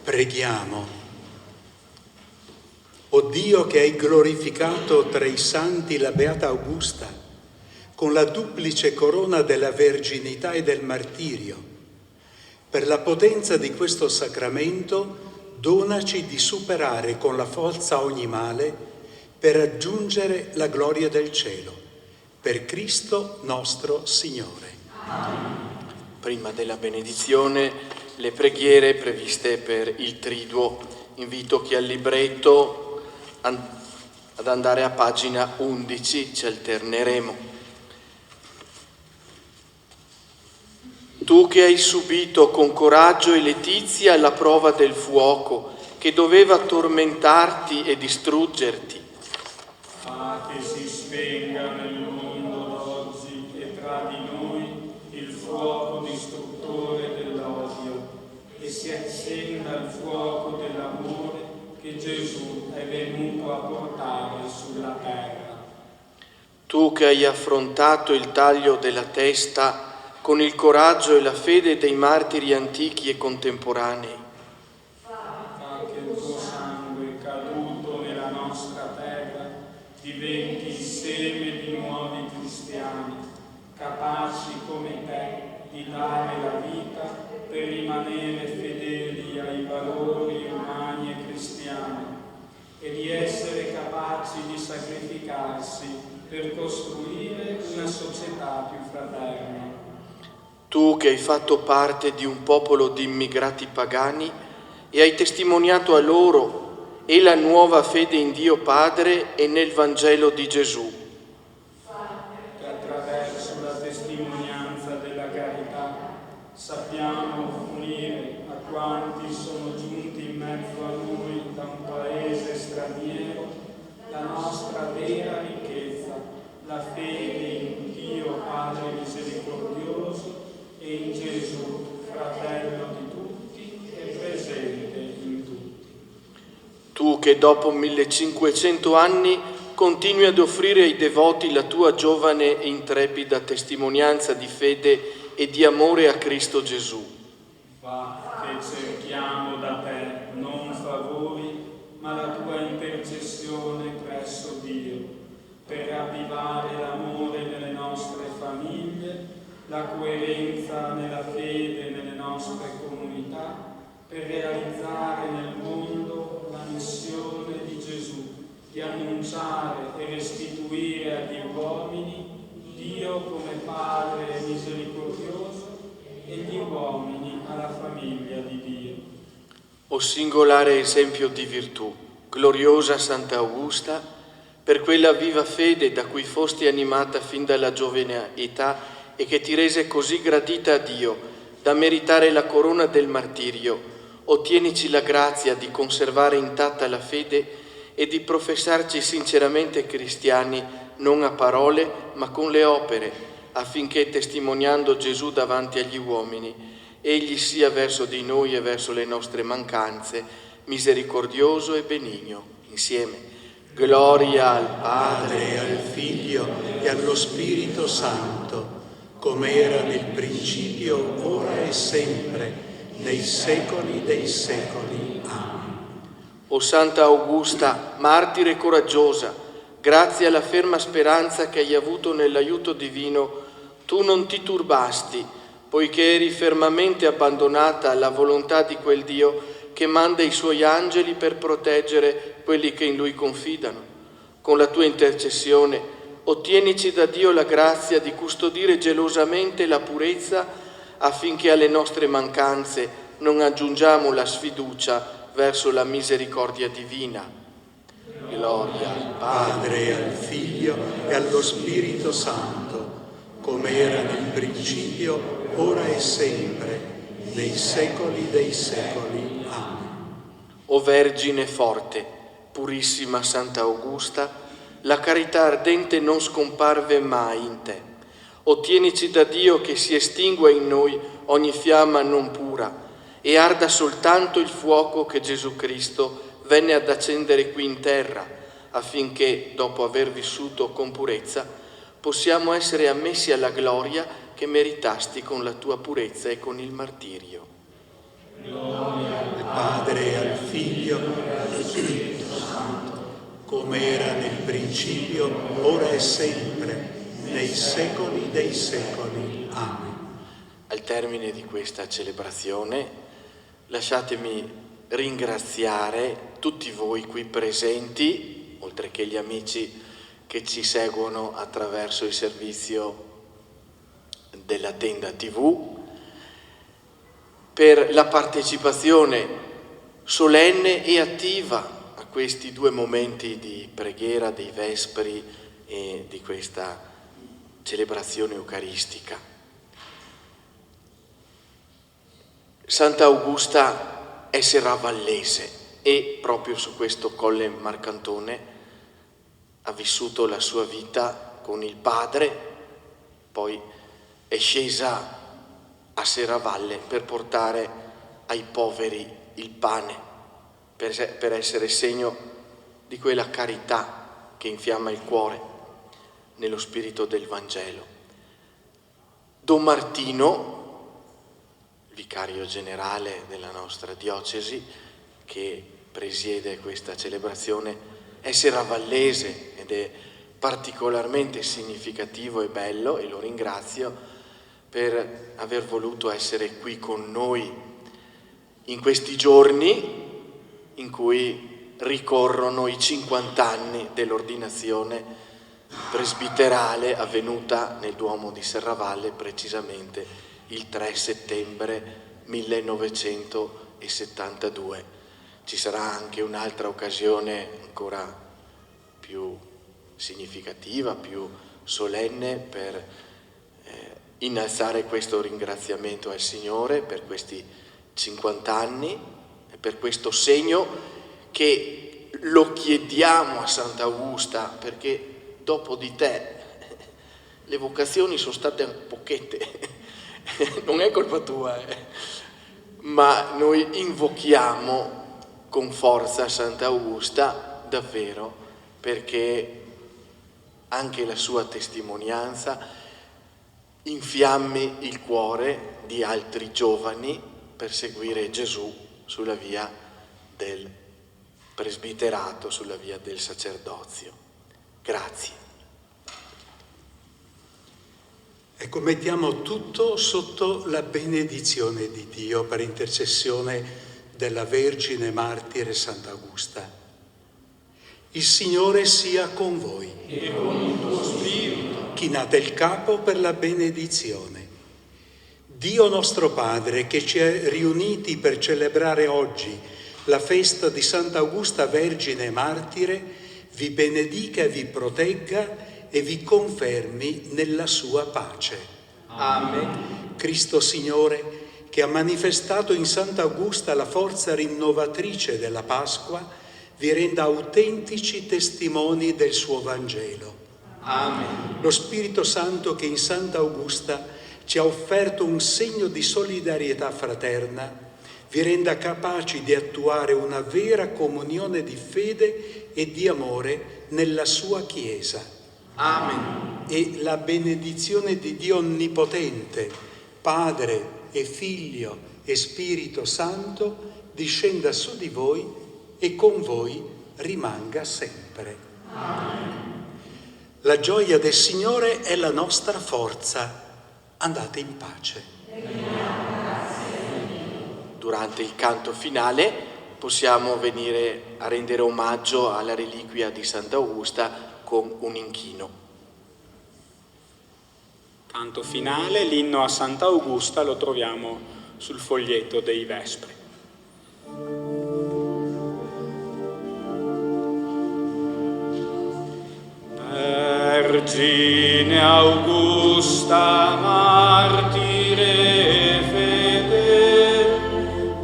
Preghiamo. O Dio che hai glorificato tra i santi la Beata Augusta con la duplice corona della verginità e del martirio, per la potenza di questo sacramento donaci di superare con la forza ogni male per raggiungere la gloria del cielo. Per Cristo nostro Signore. Prima della benedizione, le preghiere previste per il Triduo. Invito chi ha il libretto ad andare a pagina 11, ci alterneremo. Tu che hai subito con coraggio e letizia la prova del fuoco che doveva tormentarti e distruggerti. Fa che si spenga nel mondo d'oggi e tra di noi il fuoco distruttore dell'odio e si accenda il fuoco dell'amore che Gesù è venuto a portare sulla terra. Tu che hai affrontato il taglio della testa con il coraggio e la fede dei martiri antichi e contemporanei. Fa che il tuo sangue caduto nella nostra terra diventi il seme di nuovi cristiani, capaci come te di dare la vita per rimanere fedeli ai valori umani e cristiani e di essere capaci di sacrificarsi per costruire una società più fraterna. Tu che hai fatto parte di un popolo di immigrati pagani e hai testimoniato a loro e la nuova fede in Dio Padre e nel Vangelo di Gesù. Sappiamo offrire a quanti sono giunti in mezzo a noi da un paese straniero la nostra vera ricchezza, la fede in Dio Padre misericordioso e in Gesù, fratello di tutti e presente in tutti. Tu che dopo 1500 anni continui ad offrire ai devoti la tua giovane e intrepida testimonianza di fede e di amore a Cristo Gesù. Fa che cerchiamo da te non favori, ma la tua intercessione presso Dio, per ravvivare l'amore nelle nostre famiglie, la coerenza nella fede nelle nostre comunità, per realizzare nel mondo la missione di Gesù, di annunciare e restituire agli uomini Dio come Padre misericordioso e gli uomini alla famiglia di Dio. O singolare esempio di virtù, gloriosa Santa Augusta, per quella viva fede da cui fosti animata fin dalla giovane età e che ti rese così gradita a Dio da meritare la corona del martirio, ottienici la grazia di conservare intatta la fede e di professarci sinceramente cristiani non a parole ma con le opere, affinché testimoniando Gesù davanti agli uomini, egli sia verso di noi e verso le nostre mancanze misericordioso e benigno. Insieme. Gloria al Padre, e al Figlio e allo Spirito Santo, come era nel principio, ora e sempre, nei secoli dei secoli. Amen. O Santa Augusta, martire coraggiosa, grazie alla ferma speranza che hai avuto nell'aiuto divino, tu non ti turbasti, poiché eri fermamente abbandonata alla volontà di quel Dio che manda i suoi angeli per proteggere quelli che in Lui confidano. Con la tua intercessione ottienici da Dio la grazia di custodire gelosamente la purezza, affinché alle nostre mancanze non aggiungiamo la sfiducia verso la misericordia divina. Gloria al Padre e al Figlio e allo Spirito Santo, come era nel principio, ora e sempre, nei secoli dei secoli. Amen. O Vergine forte, purissima Santa Augusta, la carità ardente non scomparve mai in te. Ottienici da Dio che si estingua in noi ogni fiamma non pura e arda soltanto il fuoco che Gesù Cristo venne ad accendere qui in terra, affinché, dopo aver vissuto con purezza, possiamo essere ammessi alla gloria che meritasti con la tua purezza e con il martirio. Gloria al Padre e al Figlio e allo Spirito Santo, come era nel principio, ora e sempre, nei secoli dei secoli. Amen. Al termine di questa celebrazione, lasciatemi ringraziare tutti voi qui presenti, oltre che gli amici che ci seguono attraverso il servizio della Tenda TV, per la partecipazione solenne e attiva a questi due momenti di preghiera dei Vespri e di questa celebrazione eucaristica. Santa Augusta è serravallese e proprio su questo Colle Marcantone ha vissuto la sua vita con il padre, poi è scesa a Serravalle per portare ai poveri il pane, per essere segno di quella carità che infiamma il cuore nello spirito del Vangelo. Don Martino, vicario generale della nostra diocesi, che presiede questa celebrazione, è serravallese ed è particolarmente significativo e bello, e lo ringrazio per aver voluto essere qui con noi in questi giorni in cui ricorrono i 50 anni dell'ordinazione presbiterale avvenuta nel Duomo di Serravalle, precisamente il 3 settembre 1972. Ci sarà anche un'altra occasione ancora più significativa, più solenne, per innalzare questo ringraziamento al Signore per questi 50 anni e per questo segno che lo chiediamo a Sant'Augusta, perché dopo di te le vocazioni sono state pochette, non è colpa tua, ma noi invochiamo con forza Sant'Augusta davvero, perché anche la sua testimonianza infiammi il cuore di altri giovani per seguire Gesù sulla via del presbiterato, sulla via del sacerdozio. Grazie. Ecco, mettiamo tutto sotto la benedizione di Dio per intercessione della Vergine Martire Sant'Augusta. Il Signore sia con voi. E con il tuo spirito. Chinate il capo per la benedizione. Dio nostro Padre, che ci ha riuniti per celebrare oggi la festa di Sant'Augusta Vergine Martire, vi benedica e vi protegga e vi confermi nella sua pace. Amen. Cristo Signore, che ha manifestato in Sant'Augusta la forza rinnovatrice della Pasqua, vi renda autentici testimoni del suo Vangelo. Amen. Lo Spirito Santo che in Sant'Augusta ci ha offerto un segno di solidarietà fraterna, vi renda capaci di attuare una vera comunione di fede e di amore nella sua Chiesa. Amen. E la benedizione di Dio Onnipotente, Padre e Figlio e Spirito Santo, discenda su di voi e con voi rimanga sempre. Amen. La gioia del Signore è la nostra forza. Andate in pace. Durante il canto finale possiamo venire a rendere omaggio alla reliquia di Sant'Augusta con un inchino. Canto finale, l'inno a Sant'Augusta, lo troviamo sul foglietto dei Vespri. Vergine Augusta, martire fede,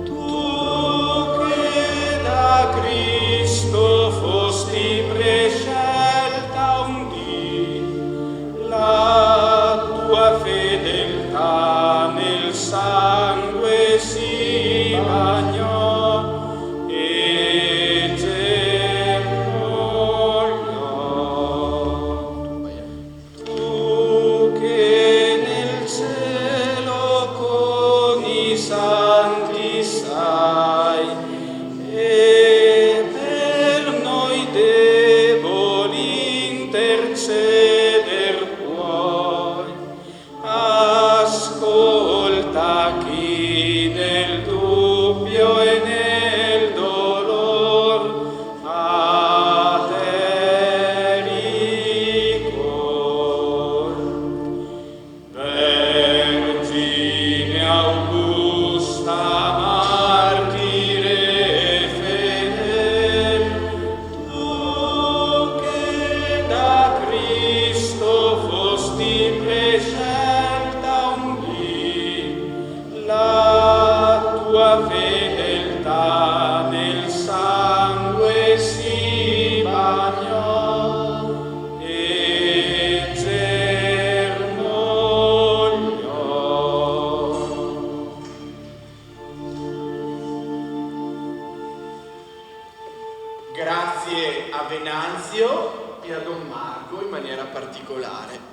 tu che da Cristo fosti prescelta un dì, la tua fedeltà nel sangue si bagnò e germogliò. Tu che nel cielo con i santi stai e per noi deboli interceder puoi, ascolta chi nel dubbio e nel dolor a te ricorre. Vergine Augusta, martire fedele, tu che da Cristo fosti prescelta un dì, la tua fedeltà nel sangue si bagnò e germogliò. Grazie a Venanzio e a Don Marco in maniera particolare.